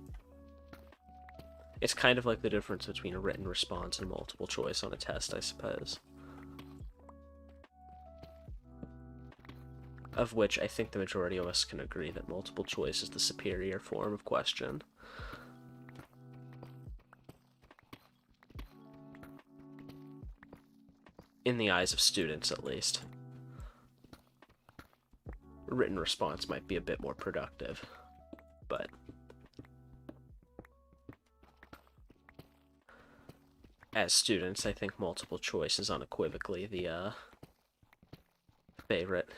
It's kind of like the difference between a written response and multiple choice on a test, I suppose. Of which I think the majority of us can agree that multiple choice is the superior form of question. In the eyes of students, at least. A written response might be a bit more productive, but as students, I think multiple choice is unequivocally the favorite.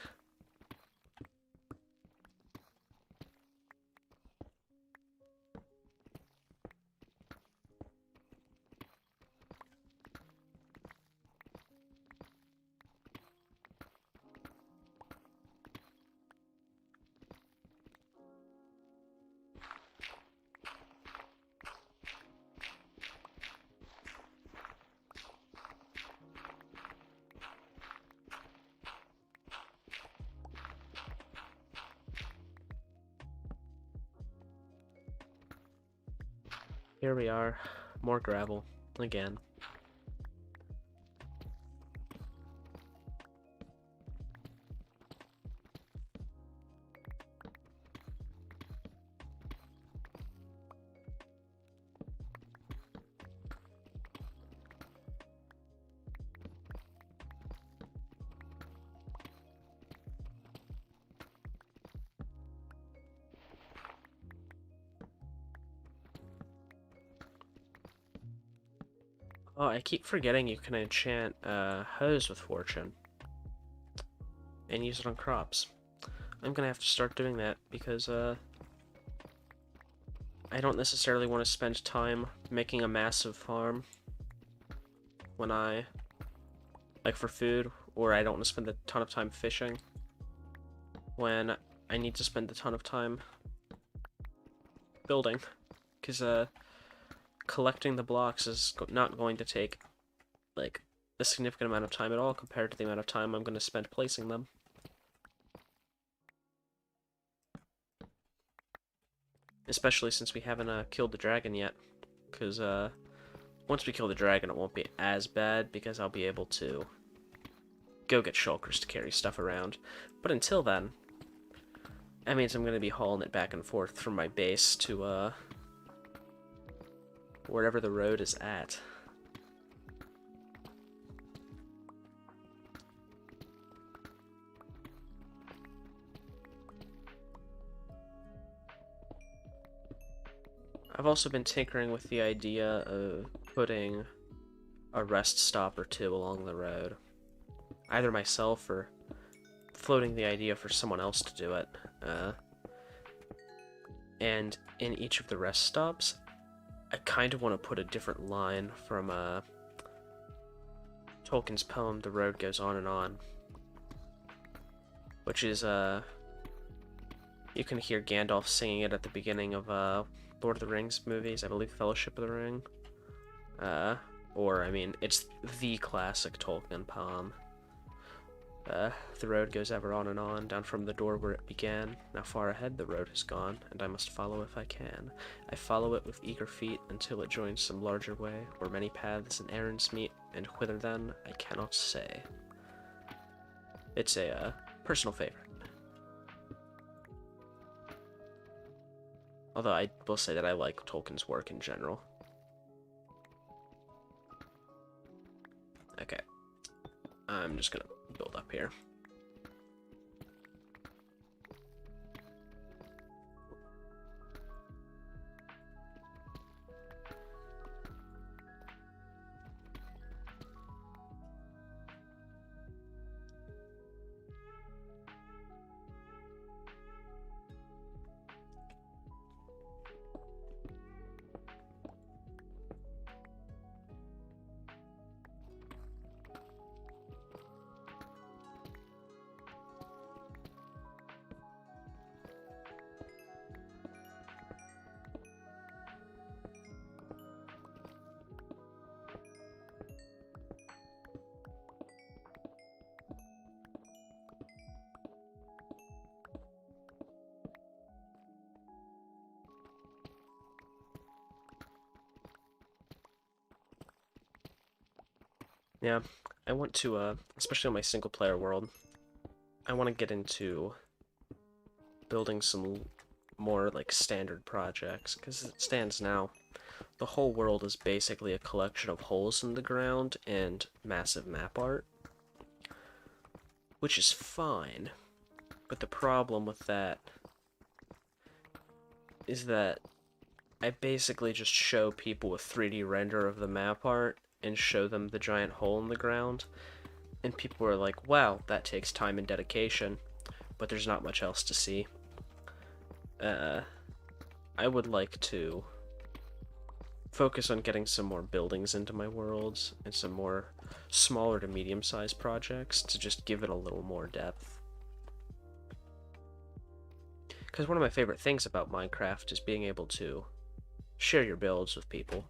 Here we are, more gravel, again. Oh, I keep forgetting you can enchant hose with fortune and use it on crops. I'm gonna have to start doing that because I don't necessarily want to spend time making a massive farm when like for food, or I don't want to spend a ton of time fishing when I need to spend a ton of time building, because collecting the blocks is not going to take, like, a significant amount of time at all compared to the amount of time I'm going to spend placing them. Especially since we haven't killed the dragon yet, because once we kill the dragon it won't be as bad, because I'll be able to go get shulkers to carry stuff around. But until then, that means I'm going to be hauling it back and forth from my base to wherever the road is at. I've also been tinkering with the idea of putting a rest stop or two along the road. Either myself or floating the idea for someone else to do it. And in each of the rest stops, I kind of want to put a different line from Tolkien's poem, The Road Goes On and On. Which is, you can hear Gandalf singing it at the beginning of Lord of the Rings movies, I believe Fellowship of the Ring. Or, I mean, it's the classic Tolkien poem. The road goes ever on, down from the door where it began. Now far ahead the road has gone, and I must follow if I can. I follow it with eager feet until it joins some larger way, where many paths and errands meet, and whither then I cannot say. It's a personal favorite. Although I will say that I like Tolkien's work in general. Okay. I'm just gonna build up here. Yeah, I want to, especially on my single-player world, I want to get into building some more, like, standard projects, because as it stands now, the whole world is basically a collection of holes in the ground and massive map art, which is fine, but the problem with that is that I basically just show people a 3D render of the map art and show them the giant hole in the ground, and people are like, wow, that takes time and dedication, but there's not much else to see. I would like to focus on getting some more buildings into my worlds and some more smaller to medium-sized projects to just give it a little more depth. Because one of my favorite things about Minecraft is being able to share your builds with people.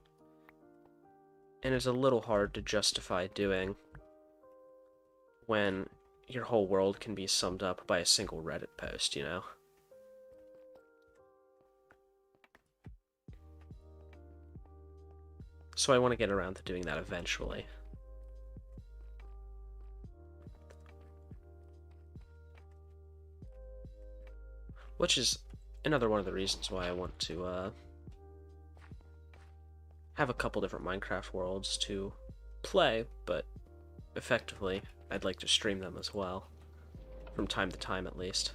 And it's a little hard to justify doing when your whole world can be summed up by a single Reddit post, you know? So I want to get around to doing that eventually. Which is another one of the reasons why I want to have a couple different Minecraft worlds to play, but effectively I'd like to stream them as well, from time to time at least.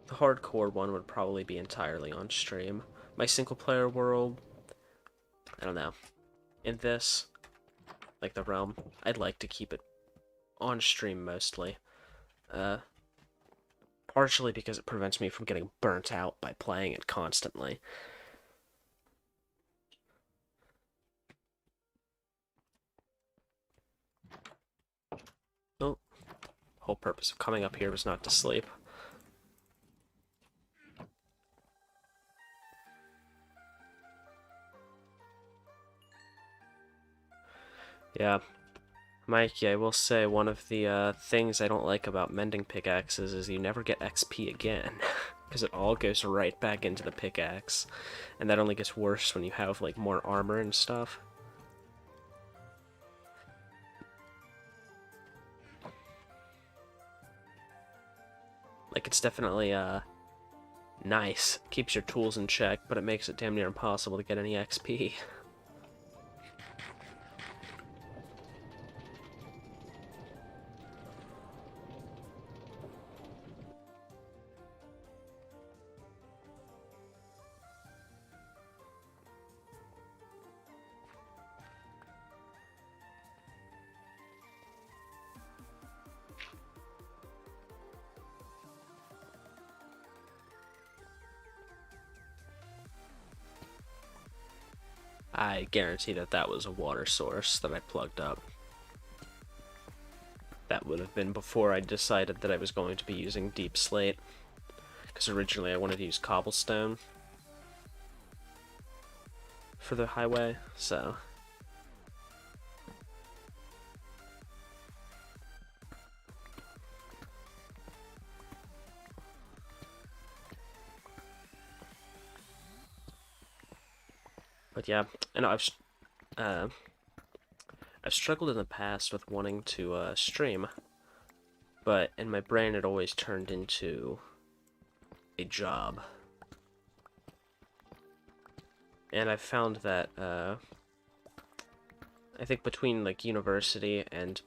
The hardcore one would probably be entirely on stream. My single player world, I don't know. In this, like the realm, I'd like to keep it on stream mostly. Partially because it prevents me from getting burnt out by playing it constantly. Oh, whole purpose of coming up here was not to sleep. Yeah, Mikey, I will say one of the things I don't like about mending pickaxes is you never get XP again, because it all goes right back into the pickaxe, and that only gets worse when you have, like, more armor and stuff. Like, it's definitely, nice. Keeps your tools in check, but it makes it damn near impossible to get any XP. I guarantee that that was a water source that I plugged up. That would have been before I decided that I was going to be using deep slate, because originally I wanted to use cobblestone. for the highway, so... But yeah, I know I've struggled in the past with wanting to stream, but in my brain it always turned into a job. And I've found that I think between like university and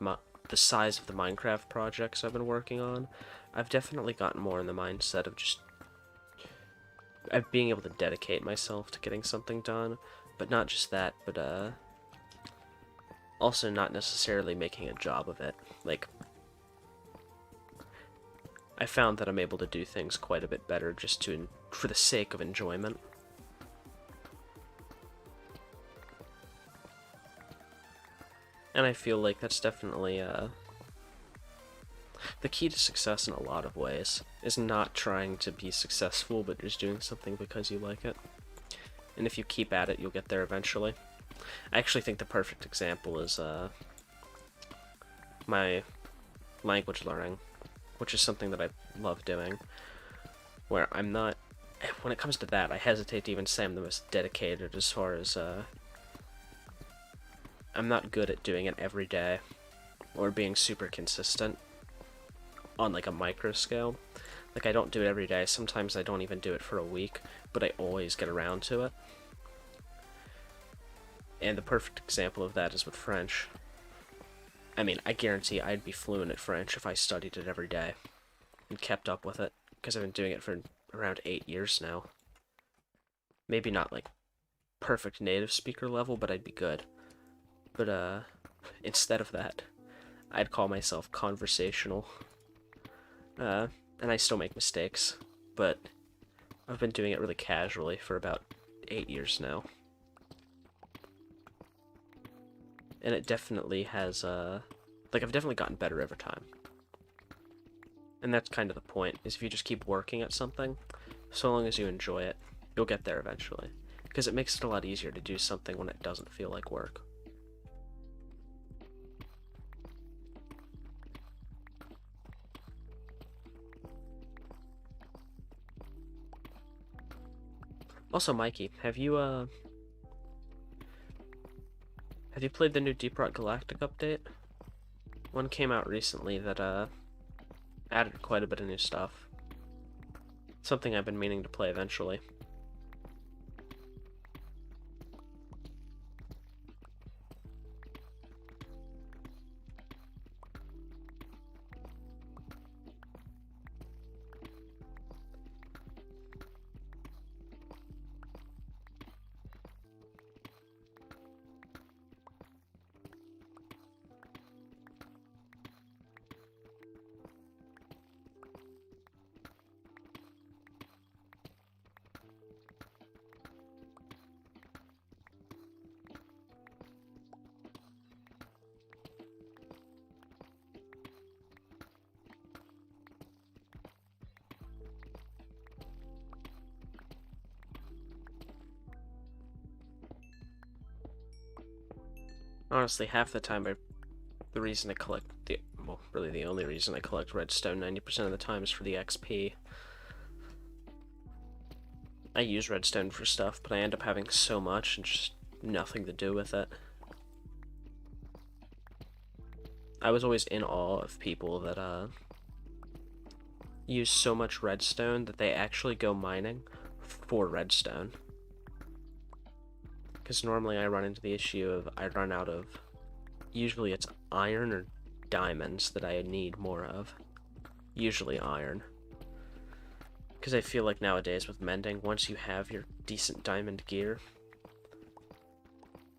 the size of the Minecraft projects I've been working on, I've definitely gotten more in the mindset of just being able to dedicate myself to getting something done. But not just that, but also not necessarily making a job of it. Like, I found that I'm able to do things quite a bit better just for the sake of enjoyment. And I feel like that's definitely the key to success in a lot of ways, is not trying to be successful, but just doing something because you like it. And if you keep at it, you'll get there eventually. I actually think the perfect example is my language learning, which is something that I love doing, where I'm not... When it comes to that, I hesitate to even say I'm the most dedicated as far as... I'm not good at doing it every day, or being super consistent on like a micro scale. Like, I don't do it every day, sometimes I don't even do it for a week, but I always get around to it. And the perfect example of that is with French. I mean, I guarantee I'd be fluent at French if I studied it every day and kept up with it, because I've been doing it for around 8 years now. Maybe not like perfect native speaker level, but I'd be good. But instead of that, I'd call myself conversational. And I still make mistakes, but I've been doing it really casually for about 8 years now. And it definitely has, like, I've definitely gotten better over time. And that's kind of the point, is if you just keep working at something, so long as you enjoy it, you'll get there eventually. Because it makes it a lot easier to do something when it doesn't feel like work. Also, Mikey, have you played the new Deep Rock Galactic update? One came out recently that, added quite a bit of new stuff. Something I've been meaning to play eventually. Honestly, half the time the reason I collect well, really the only reason I collect redstone 90% of the time is for the XP. I use redstone for stuff, but I end up having so much and just nothing to do with it. I was always in awe of people that use so much redstone that they actually go mining for redstone. Because normally I run into the issue of I run out of, usually it's iron or diamonds that I need more of. Usually iron. Because I feel like nowadays with mending, once you have your decent diamond gear,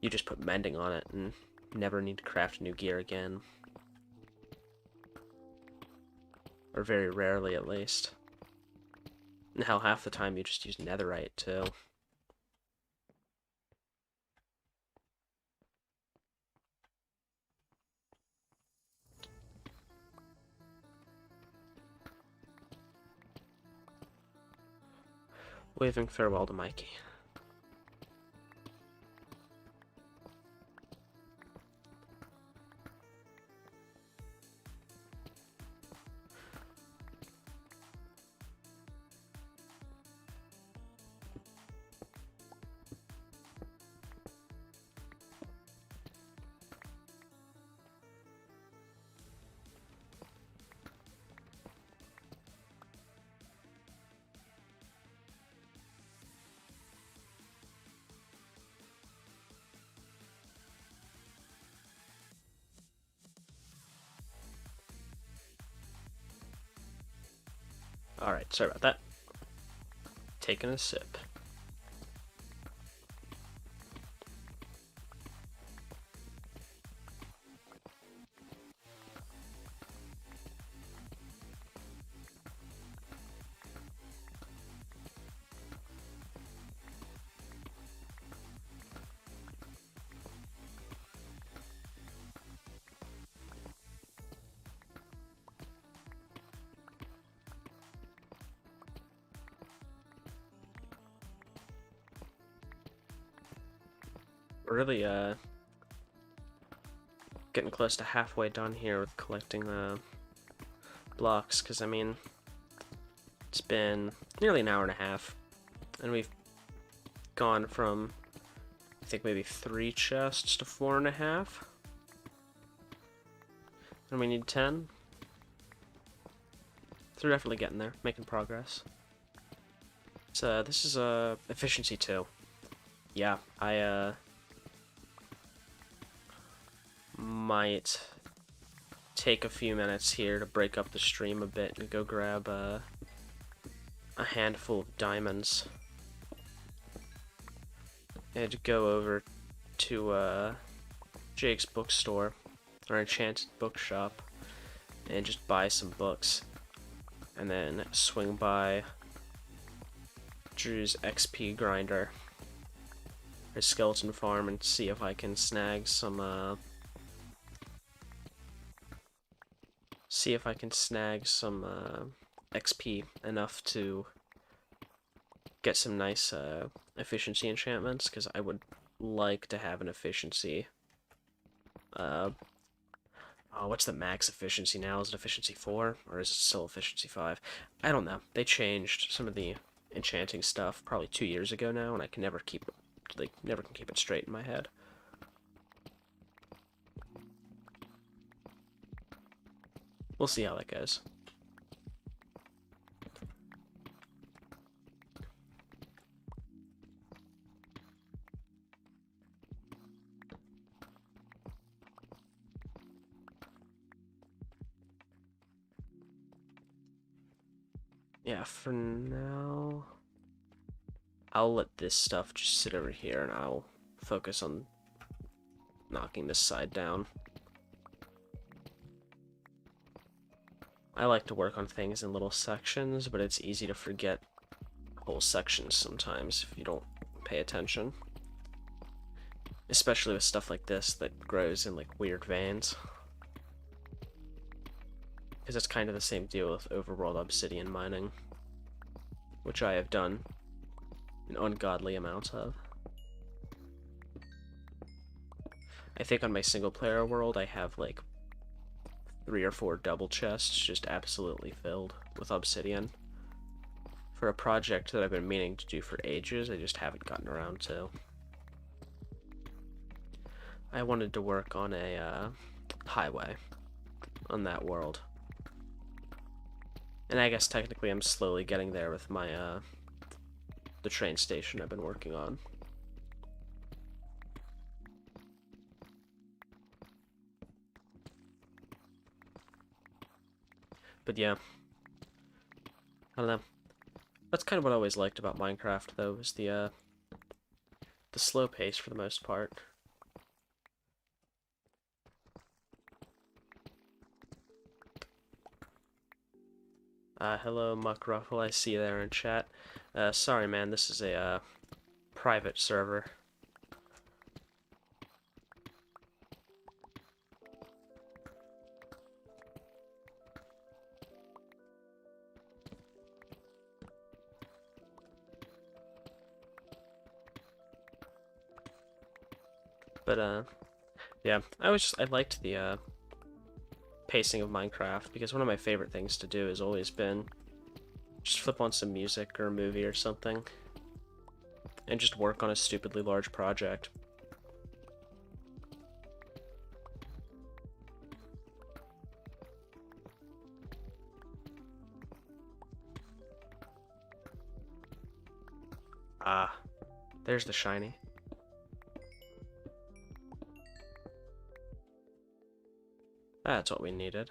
you just put mending on it and never need to craft new gear again. Or very rarely, at least. And hell, half the time you just use netherite, too. Waving farewell to Mikey. Alright, sorry about that. Taking a sip. Really, getting close to halfway done here with collecting, blocks, because, I mean, it's been nearly an hour and a half, and we've gone from, I think, maybe 3 chests to 4.5, and we need 10. So we're definitely getting there, making progress. So, this is, efficiency 2. Yeah, I, might take a few minutes here to break up the stream a bit and go grab a handful of diamonds and go over to Jake's bookstore or Enchanted Bookshop and just buy some books, and then swing by Drew's XP grinder or skeleton farm and see if I can snag some XP enough to get some nice efficiency enchantments, because I would like to have an efficiency. Oh, what's the max efficiency now? Is it efficiency 4 or is it still efficiency 5? I don't know. They changed some of the enchanting stuff probably 2 years ago now, and I can never keep it straight in my head. We'll see how that goes. Yeah, for now, I'll let this stuff just sit over here, and I'll focus on knocking this side down. I like to work on things in little sections, but it's easy to forget whole sections sometimes if you don't pay attention. Especially with stuff like this that grows in like weird veins. Because it's kind of the same deal with overworld obsidian mining, which I have done an ungodly amount of. I think on my single player world I have like 3 or 4 double chests just absolutely filled with obsidian. For a project that I've been meaning to do for ages, I just haven't gotten around to. I wanted to work on a highway on that world. And I guess technically I'm slowly getting there with my the train station I've been working on. But yeah, I don't know. That's kind of what I always liked about Minecraft, though, is the slow pace for the most part. Hello, Muck Ruffle, I see you there in chat. Sorry, man, this is a private server. But, yeah, I liked the, pacing of Minecraft, because one of my favorite things to do has always been just flip on some music or a movie or something, and just work on a stupidly large project. Ah, there's the shiny. That's what we needed.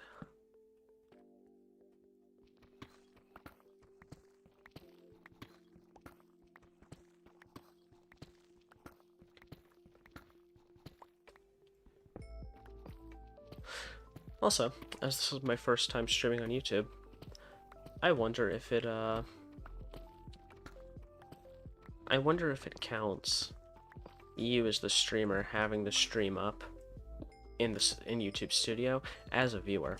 Also, as this is my first time streaming on YouTube, I wonder if it counts you as the streamer having the stream up in YouTube Studio as a viewer.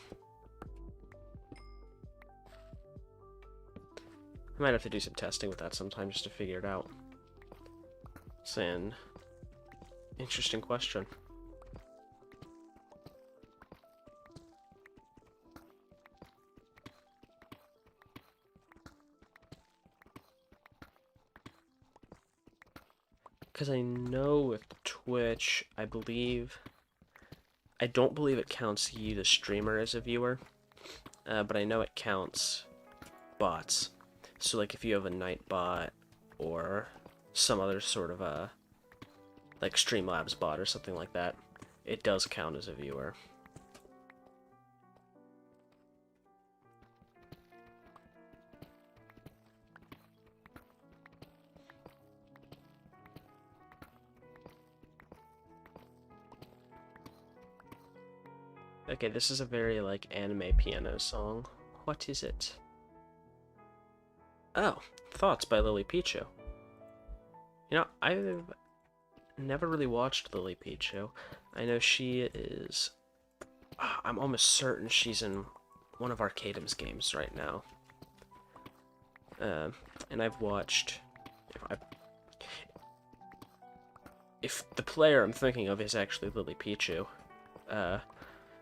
I might have to do some testing with that sometime just to figure it out. It's an interesting question. Because I know with Twitch, I don't believe it counts you, the streamer, as a viewer, but I know it counts bots. So, like, if you have a night bot or some other sort of like Streamlabs bot or something like that, it does count as a viewer. Okay, this is a very, like, anime piano song. What is it? Oh, Thoughts by Lily Pichu. You know, I've never really watched Lily Pichu. I know she is... I'm almost certain she's in one of Arcadem's games right now. And I've watched... If the player I'm thinking of is actually Lily Pichu,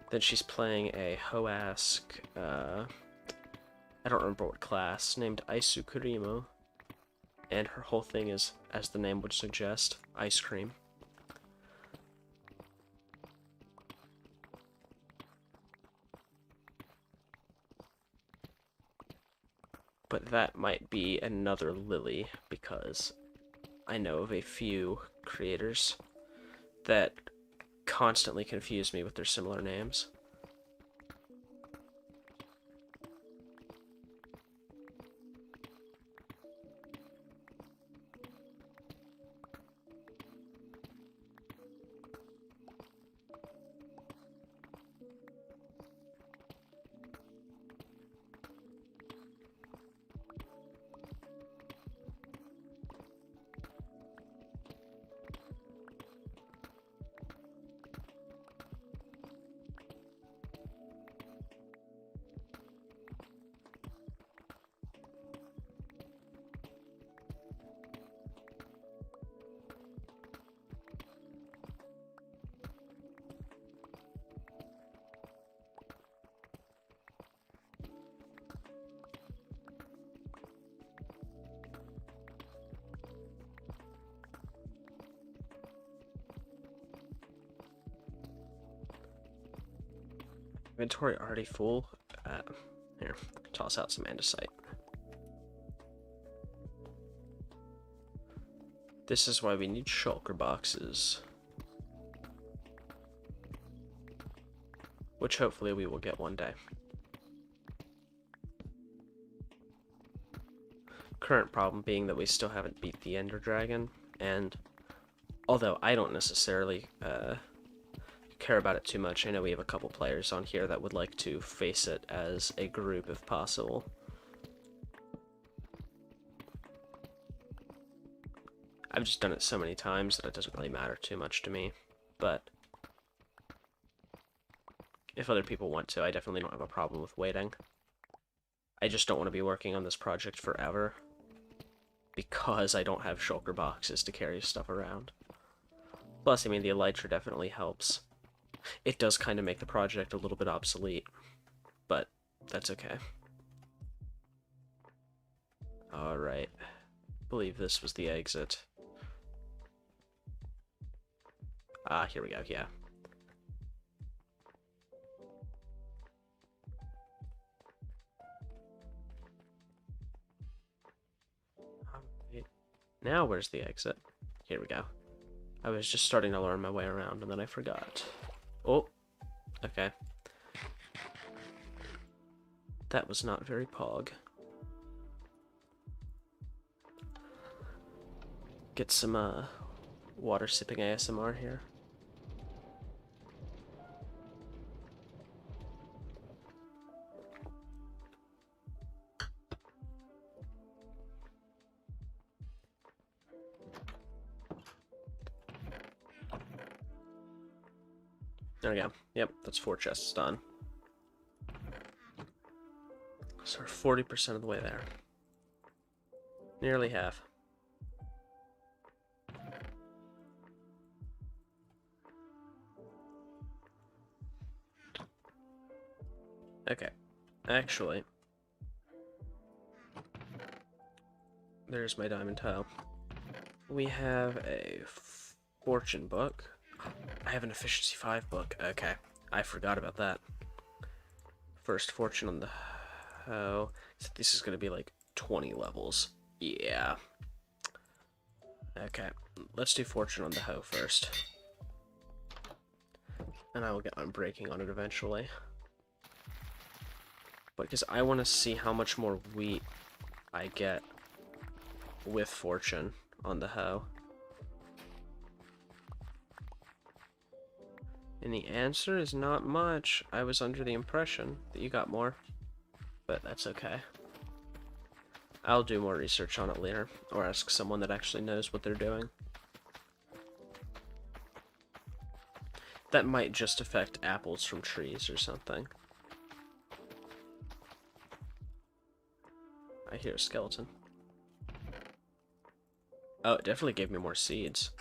then she's playing a Hoask, I don't remember what class, named Aisukurimu, and her whole thing is, as the name would suggest, ice cream. But that might be another Lily, because I know of a few creators that constantly confuse me with their similar names. Inventory already full. Here, toss out some andesite. This is why we need shulker boxes. Which hopefully we will get one day. Current problem being that we still haven't beat the Ender Dragon, and although I don't necessarily care about it too much, I know we have a couple players on here that would like to face it as a group if possible. I've just done it so many times that it doesn't really matter too much to me, but if other people want to, I definitely don't have a problem with waiting. I just don't want to be working on this project forever, because I don't have shulker boxes to carry stuff around. Plus, I mean, the elytra definitely helps. It does kind of make the project a little bit obsolete, but that's okay. Alright. I believe this was the exit. Ah, here we go, yeah. Now where's the exit? Here we go. I was just starting to learn my way around and then I forgot. Oh, okay. That was not very pog. Get some water sipping ASMR here. There we go. Yep, that's 4 chests done. So we're 40% of the way there. Nearly half. Okay. Actually, there's my diamond tile. We have a fortune book. I have an efficiency 5 book. Okay. I forgot about that. First fortune on the hoe. So this is going to be like 20 levels. Yeah. Okay. Let's do fortune on the hoe first. And I will get on breaking on it eventually. But because I want to see how much more wheat I get with fortune on the hoe. And the answer is not much. I was under the impression that you got more. But that's okay. I'll do more research on it later, or ask someone that actually knows what they're doing. That might just affect apples from trees or something. I hear a skeleton. Oh, it definitely gave me more seeds.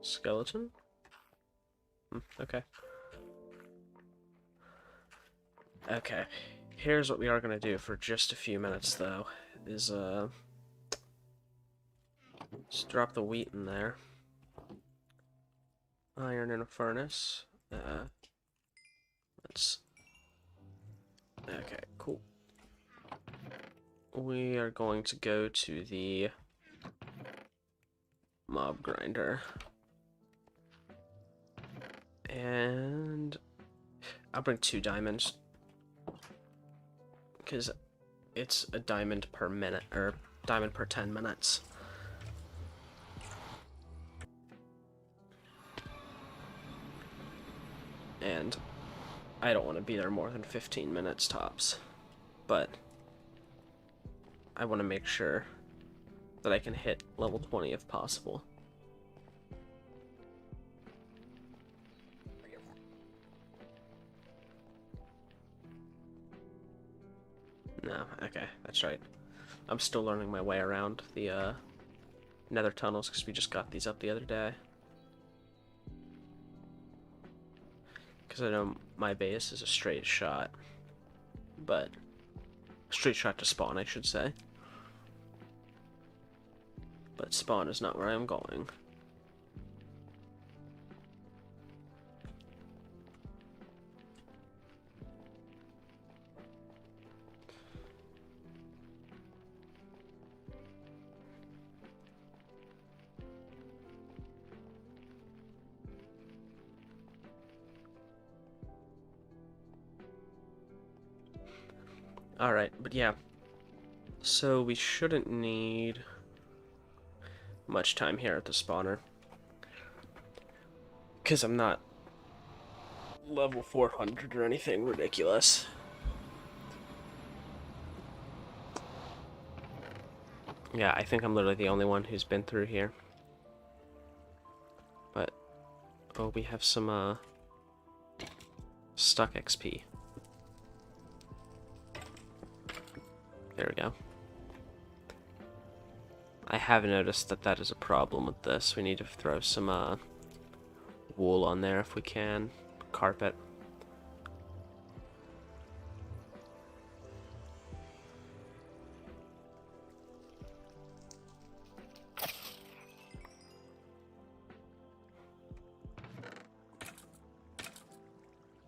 Skeleton? Okay. Okay. Here's what we are going to do for just a few minutes, though. Is, just drop the wheat in there. Iron in a furnace. Let's... Okay, cool. We are going to go to the mob grinder. And I'll bring 2 diamonds. Because it's a diamond per minute, or diamond per 10 minutes. And I don't want to be there more than 15 minutes tops. But I want to make sure that I can hit level 20 if possible. No, okay, that's right. I'm still learning my way around the nether tunnels because we just got these up the other day. Because I know my base is a straight shot. But, straight shot to spawn, I should say. But spawn is not where I am going. Alright, but yeah. So we shouldn't need much time here at the spawner. Because I'm not level 400 or anything ridiculous. Yeah, I think I'm literally the only one who's been through here. But, oh, we have some, stuck XP. There we go. I have noticed that that is a problem with this. We need to throw some, wool on there if we can. Carpet.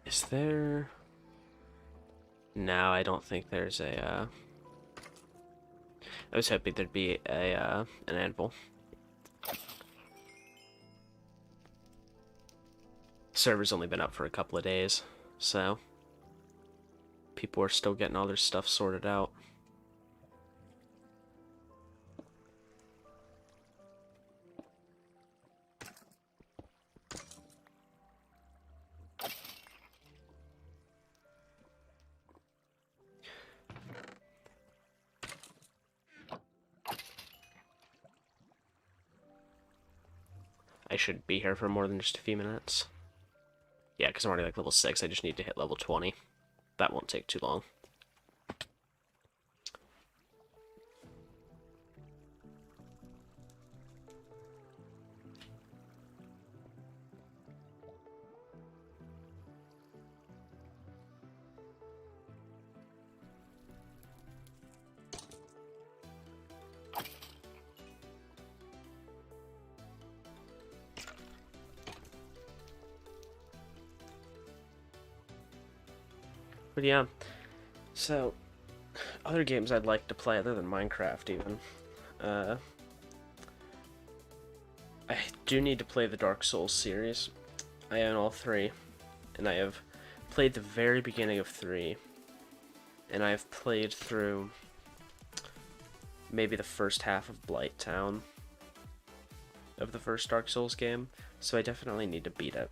Is there... No, I don't think there's a, I was hoping there'd be a, an anvil. Server's only been up for a couple of days, so... people are still getting all their stuff sorted out. I should be here for more than just a few minutes. Yeah, because I'm already like level 6, I just need to hit level 20. That won't take too long. But yeah, so other games I'd like to play other than Minecraft even. I do need to play the Dark Souls series. I own all 3, and I have played the very beginning of 3, and I've played through maybe the first half of Blight Town of the first Dark Souls game, so I definitely need to beat it.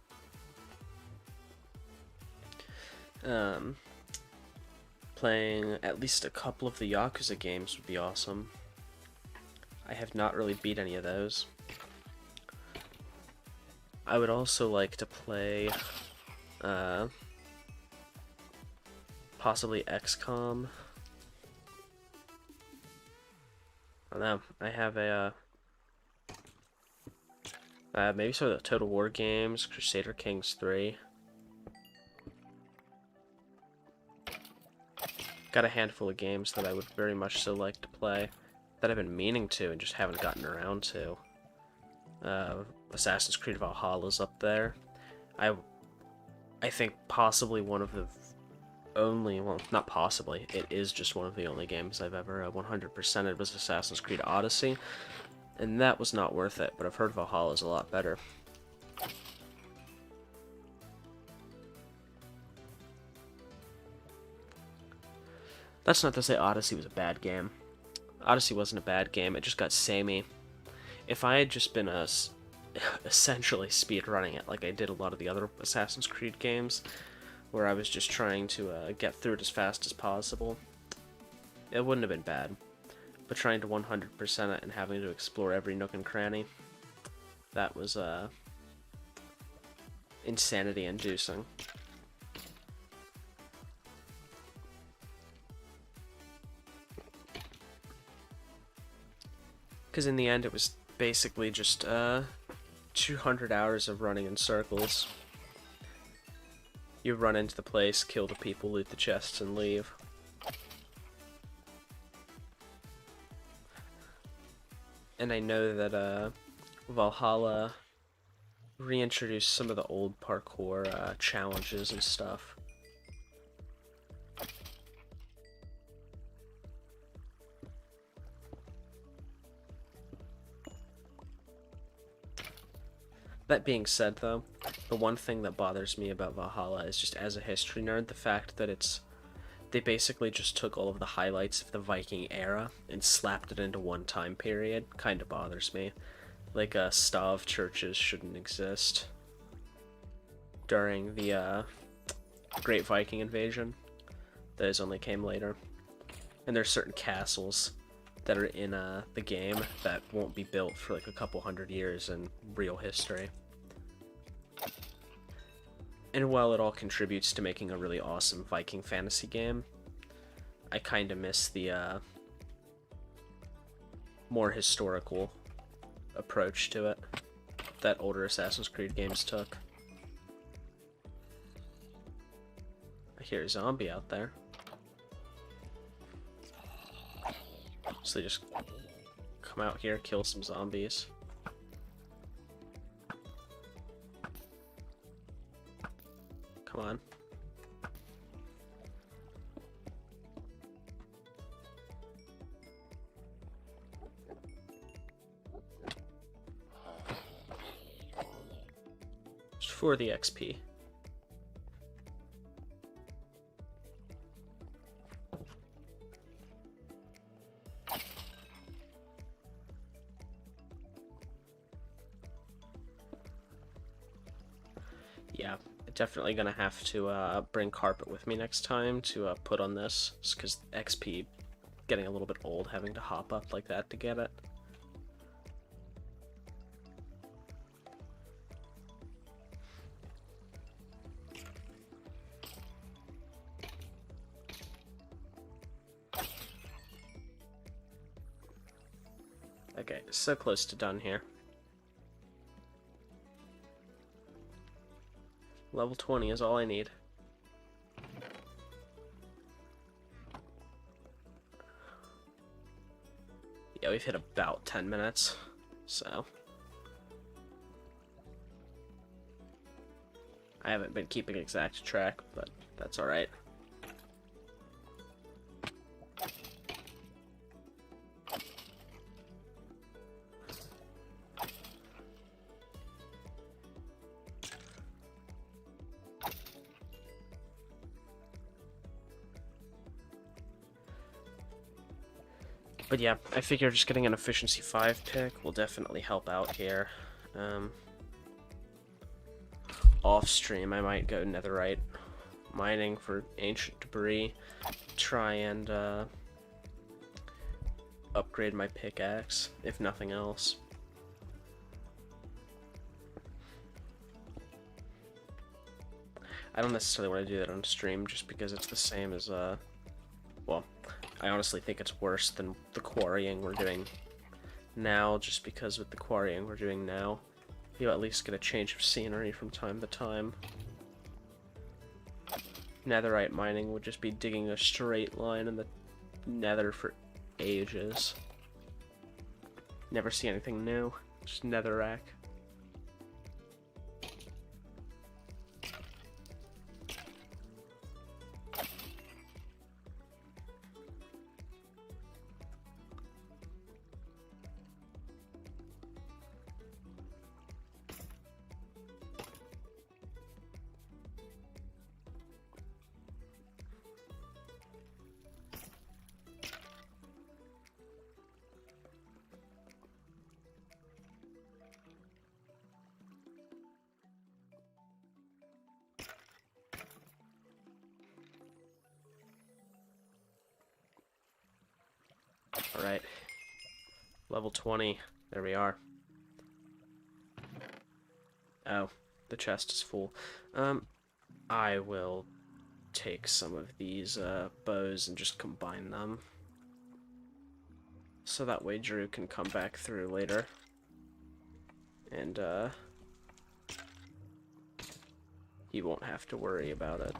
Playing at least a couple of the Yakuza games would be awesome. I have not really beat any of those. I would also like to play possibly XCOM. I don't know. I have a maybe some of the Total War games, Crusader Kings 3. Got a handful of games that I would very much so like to play, that I've been meaning to and just haven't gotten around to. Assassin's Creed Valhalla's up there. I think possibly one of the only, well, not possibly, it is just one of the only games I've ever 100%ed was Assassin's Creed Odyssey, and that was not worth it, but I've heard Valhalla's a lot better. That's not to say Odyssey was a bad game. Odyssey wasn't a bad game, it just got samey. If I had just been essentially speedrunning it like I did a lot of the other Assassin's Creed games, where I was just trying to get through it as fast as possible, it wouldn't have been bad. But trying to 100% it and having to explore every nook and cranny, that was insanity-inducing. Because in the end, it was basically just 200 hours of running in circles. You run into the place, kill the people, loot the chests, and leave. And I know that Valhalla reintroduced some of the old parkour challenges and stuff. That being said, though, the one thing that bothers me about Valhalla is just as a history nerd, the fact that they basically just took all of the highlights of the Viking era and slapped it into one time period. Kind of bothers me. Like, Stav churches shouldn't exist during the Great Viking Invasion. Those only came later. And there's certain castles that are in the game that won't be built for like a couple hundred years in real history. And while it all contributes to making a really awesome Viking fantasy game, I kind of miss the more historical approach to it that older Assassin's Creed games took. I hear a zombie out there. So they just come out here, kill some zombies. Come on. Just for the XP. Yeah, definitely gonna have to bring carpet with me next time to put on this, because XP getting a little bit old having to hop up like that to get it. Okay, so close to done here. Level 20 is all I need. Yeah, we've hit about 10 minutes, so... I haven't been keeping exact track, but that's alright. But yeah, I figure just getting an efficiency 5 pick will definitely help out here. Off stream, I might go netherite mining for ancient debris, try and upgrade my pickaxe, if nothing else. I don't necessarily want to do that on stream just because it's the same as, well, I honestly think it's worse than the quarrying we're doing now, just because with the quarrying we're doing now, you'll at least get a change of scenery from time to time. Netherite mining would just be digging a straight line in the nether for ages. Never see anything new, just netherrack. Alright. Level 20. There we are. Oh, the chest is full. I will take some of these bows and just combine them. So that way Drew can come back through later. And, he won't have to worry about it.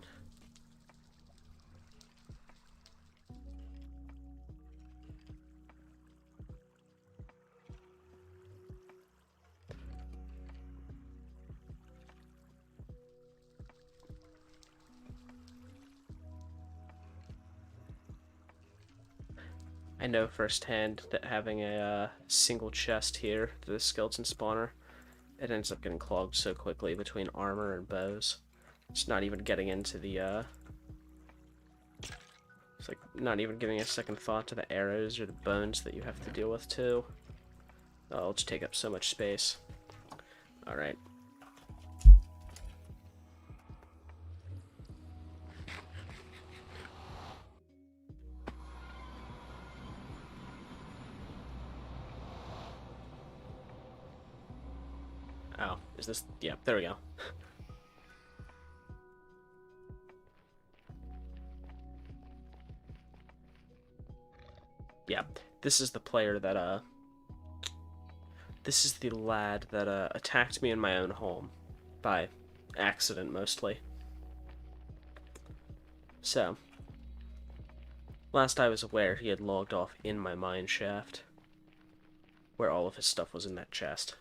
I know firsthand that having a single chest here to the skeleton spawner, it ends up getting clogged so quickly between armor and bows. It's not even getting into the, it's like not even giving a second thought to the arrows or the bones that you have to deal with too. Oh, it'll just take up so much space. Alright. Oh, is this... yeah, there we go. Yeah, this is the player that, this is the lad that, attacked me in my own home. By accident, mostly. So, last I was aware, he had logged off in my mine shaft, where all of his stuff was in that chest.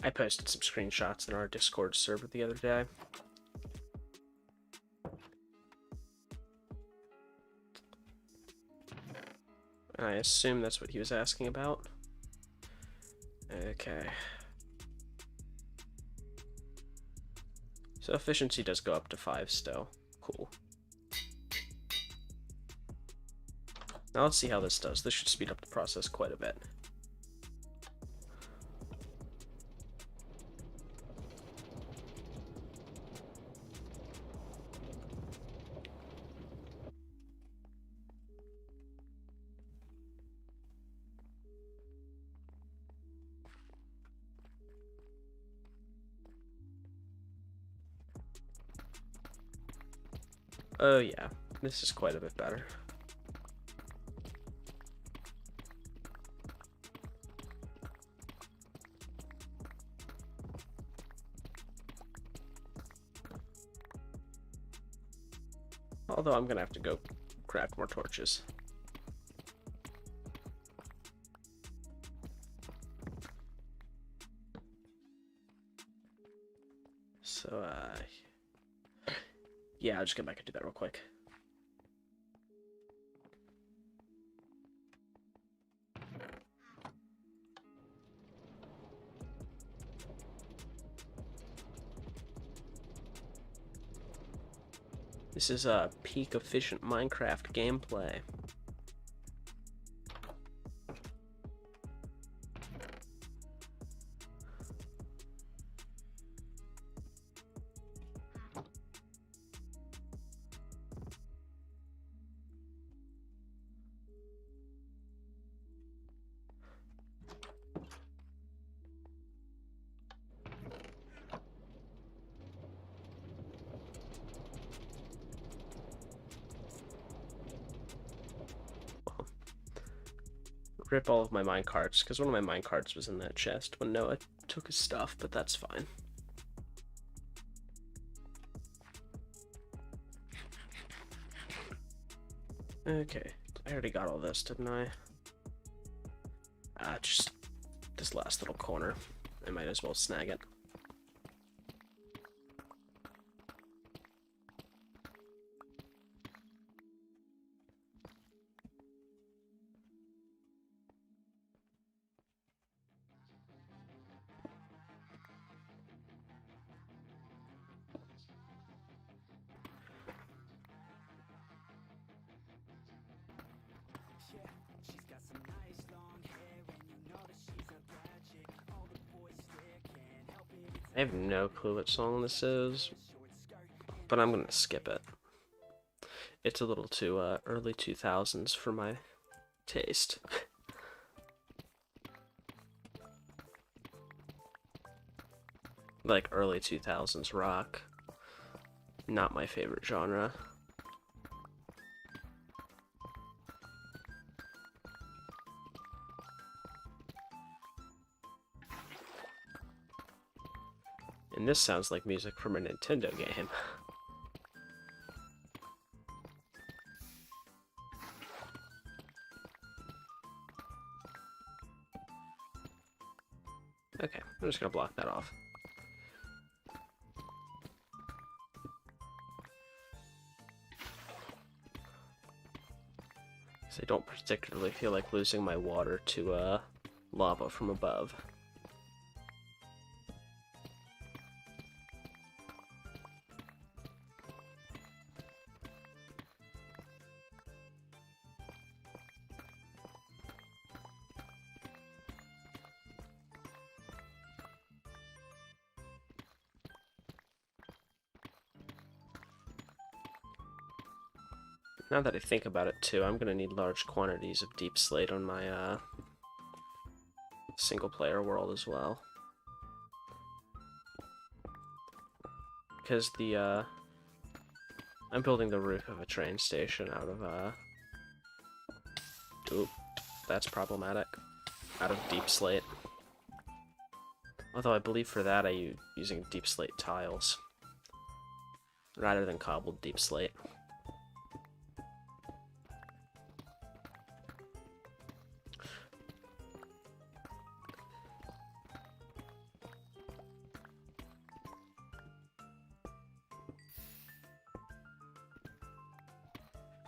I posted some screenshots in our Discord server the other day. I assume that's what he was asking about. Okay. So efficiency does go up to 5 still. Cool. Now let's see how this does. This should speed up the process quite a bit. Oh yeah, this is quite a bit better. Although I'm gonna have to go craft more torches. So, yeah, I'll just get back and do that real quick. This is a peak efficient Minecraft gameplay. Rip all of my minecarts, because one of my minecarts was in that chest when Noah took his stuff, but that's fine. Okay, I already got all this, didn't I? Just this last little corner. I might as well snag it. I have no clue what song this is, but I'm gonna skip it. It's a little too early 2000s for my taste. Like early 2000s rock. Not my favorite genre. And this sounds like music from a Nintendo game. Okay, I'm just gonna block that off. I don't particularly feel like losing my water to lava from above. Now that I think about it too, I'm gonna need large quantities of deep slate on my single player world as well. Because the I'm building the roof of a train station out of oop, that's problematic. Out of deep slate. Although I believe for that I'm using deep slate tiles rather than cobbled deep slate.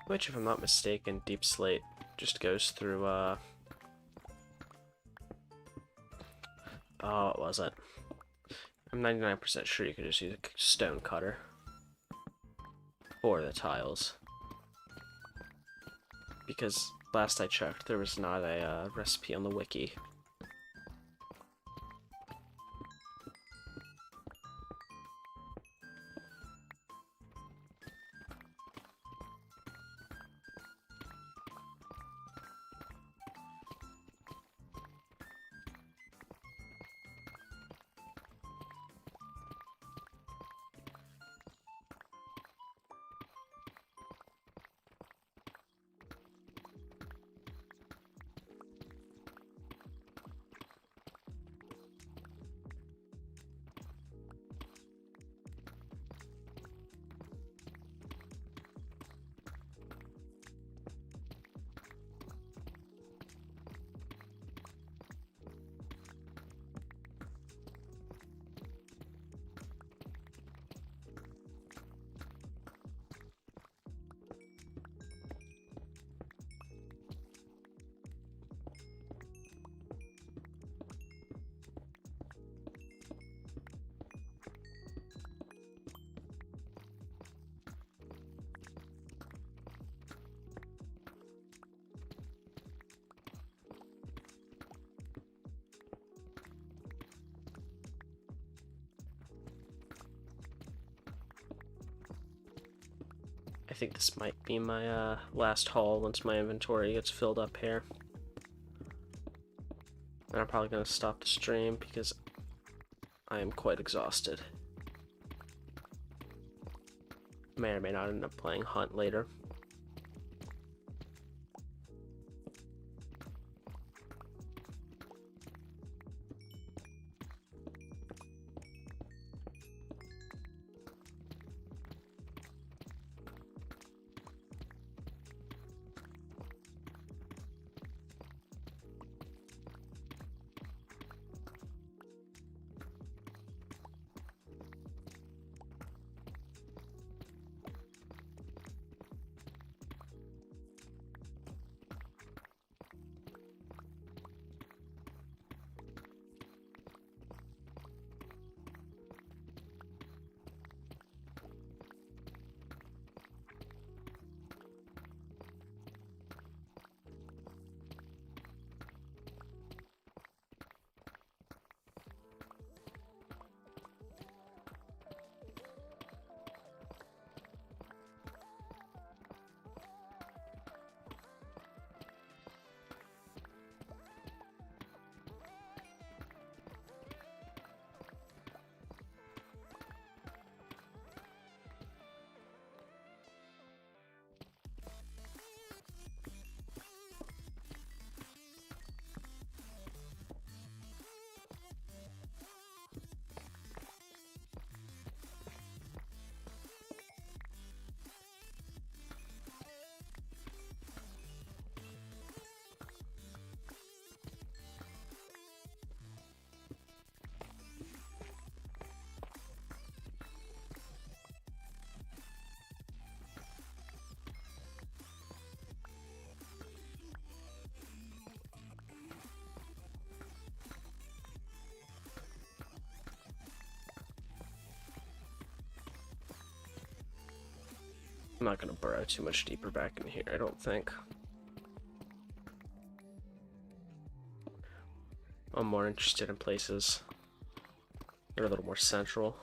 Which, if I'm not mistaken, Deep Slate just goes through, oh, what was it? I'm 99% sure you could just use a stone cutter for the tiles. Because last I checked, there was not a recipe on the wiki. I think this might be my last haul once my inventory gets filled up here. And I'm probably going to stop the stream because I am quite exhausted. May or may not end up playing Hunt later. I'm not going to burrow too much deeper back in here, I don't think. I'm more interested in places that are a little more central.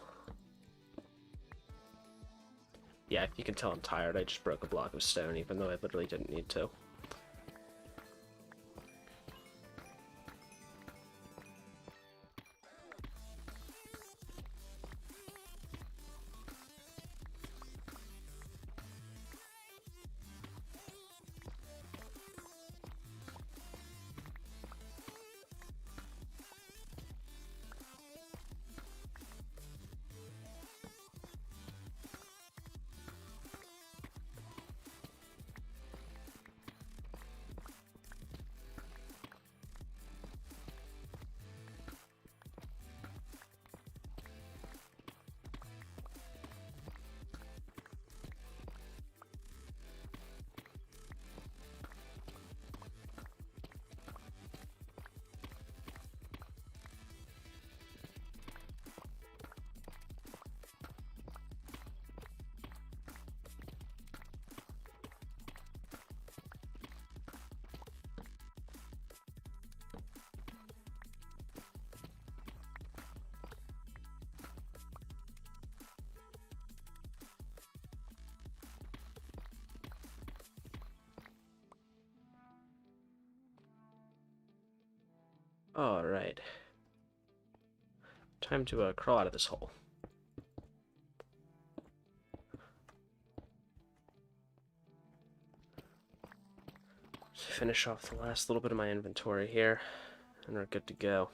Yeah, you can tell I'm tired. I just broke a block of stone, even though I literally didn't need to. Alright. Time to crawl out of this hole. Finish off the last little bit of my inventory here, and we're good to go.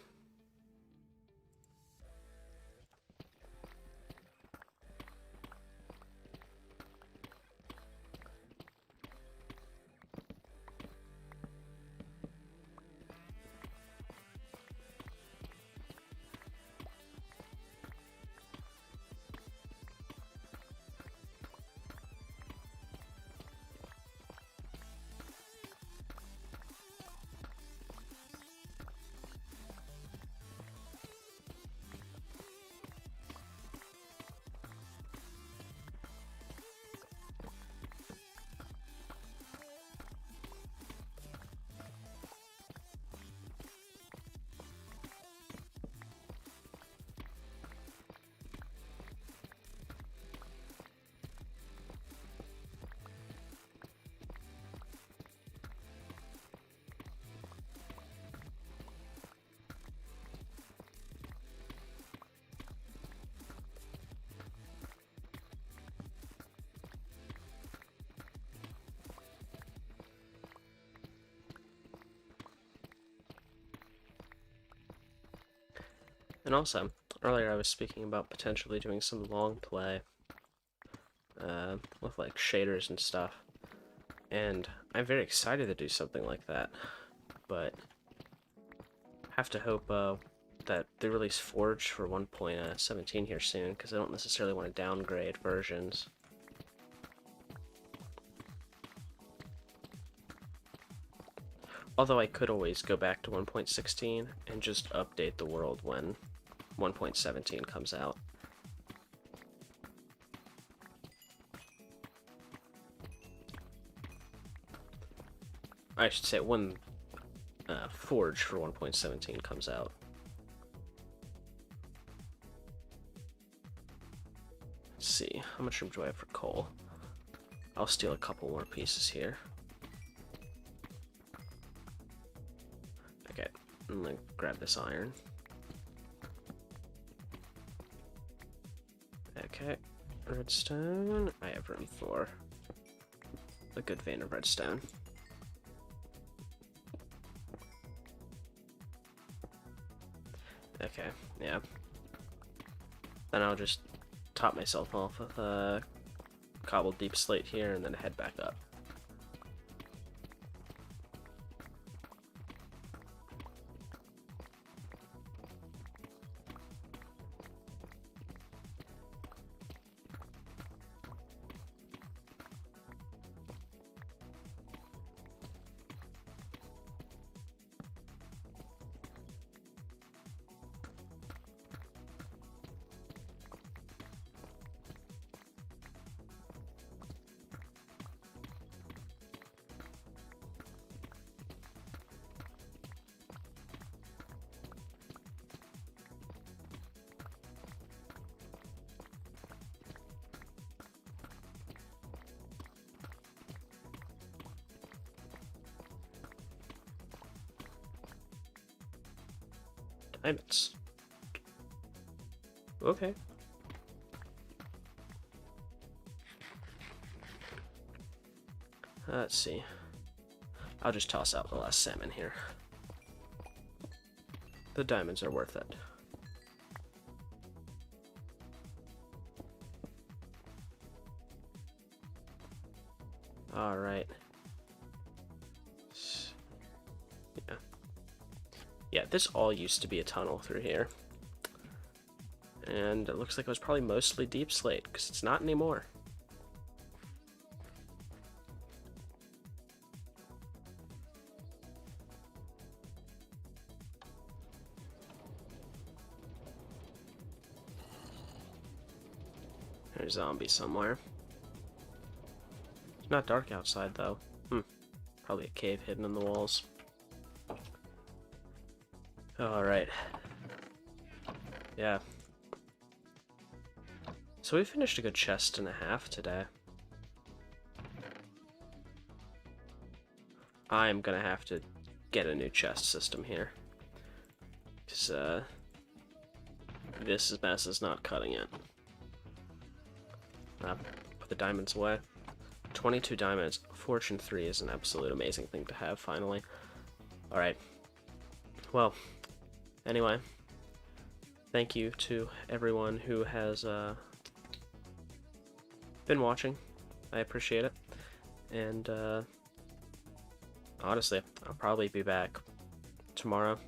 And also, earlier I was speaking about potentially doing some long play with like shaders and stuff, and I'm very excited to do something like that, but have to hope that they release Forge for 1.17 here soon, because I don't necessarily want to downgrade versions. Although I could always go back to 1.16 and just update the world when 1.17 comes out. I should say when Forge for 1.17 comes out. Let's see, how much room do I have for coal? I'll steal a couple more pieces here. Okay, I'm gonna grab this iron. Okay, redstone. I have room for a good vein of redstone. Okay, yeah. Then I'll just top myself off with a cobbled deep slate here and then head back up. Diamonds. Okay. Let's see. I'll just toss out the last salmon here. The diamonds are worth it. Alright. Yeah. Yeah, this all used to be a tunnel through here. And it looks like it was probably mostly deep slate, because it's not anymore. There's a zombie somewhere. It's not dark outside, though. Probably a cave hidden in the walls. Alright. Yeah. So we finished a good chest and a half today. I'm gonna have to get a new chest system here. Because, this mess is not cutting it. Put the diamonds away. 22 diamonds. Fortune 3 is an absolute amazing thing to have, finally. Alright. Well, anyway. Thank you to everyone who has, been watching. I appreciate it. And, honestly, I'll probably be back tomorrow.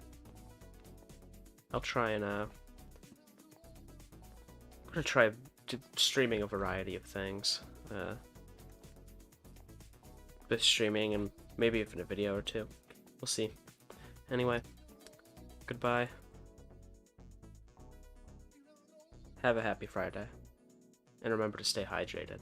I'll try and, I'm gonna try streaming a variety of things. With streaming and maybe even a video or two. We'll see. Anyway, goodbye. Have a happy Friday. And remember to stay hydrated.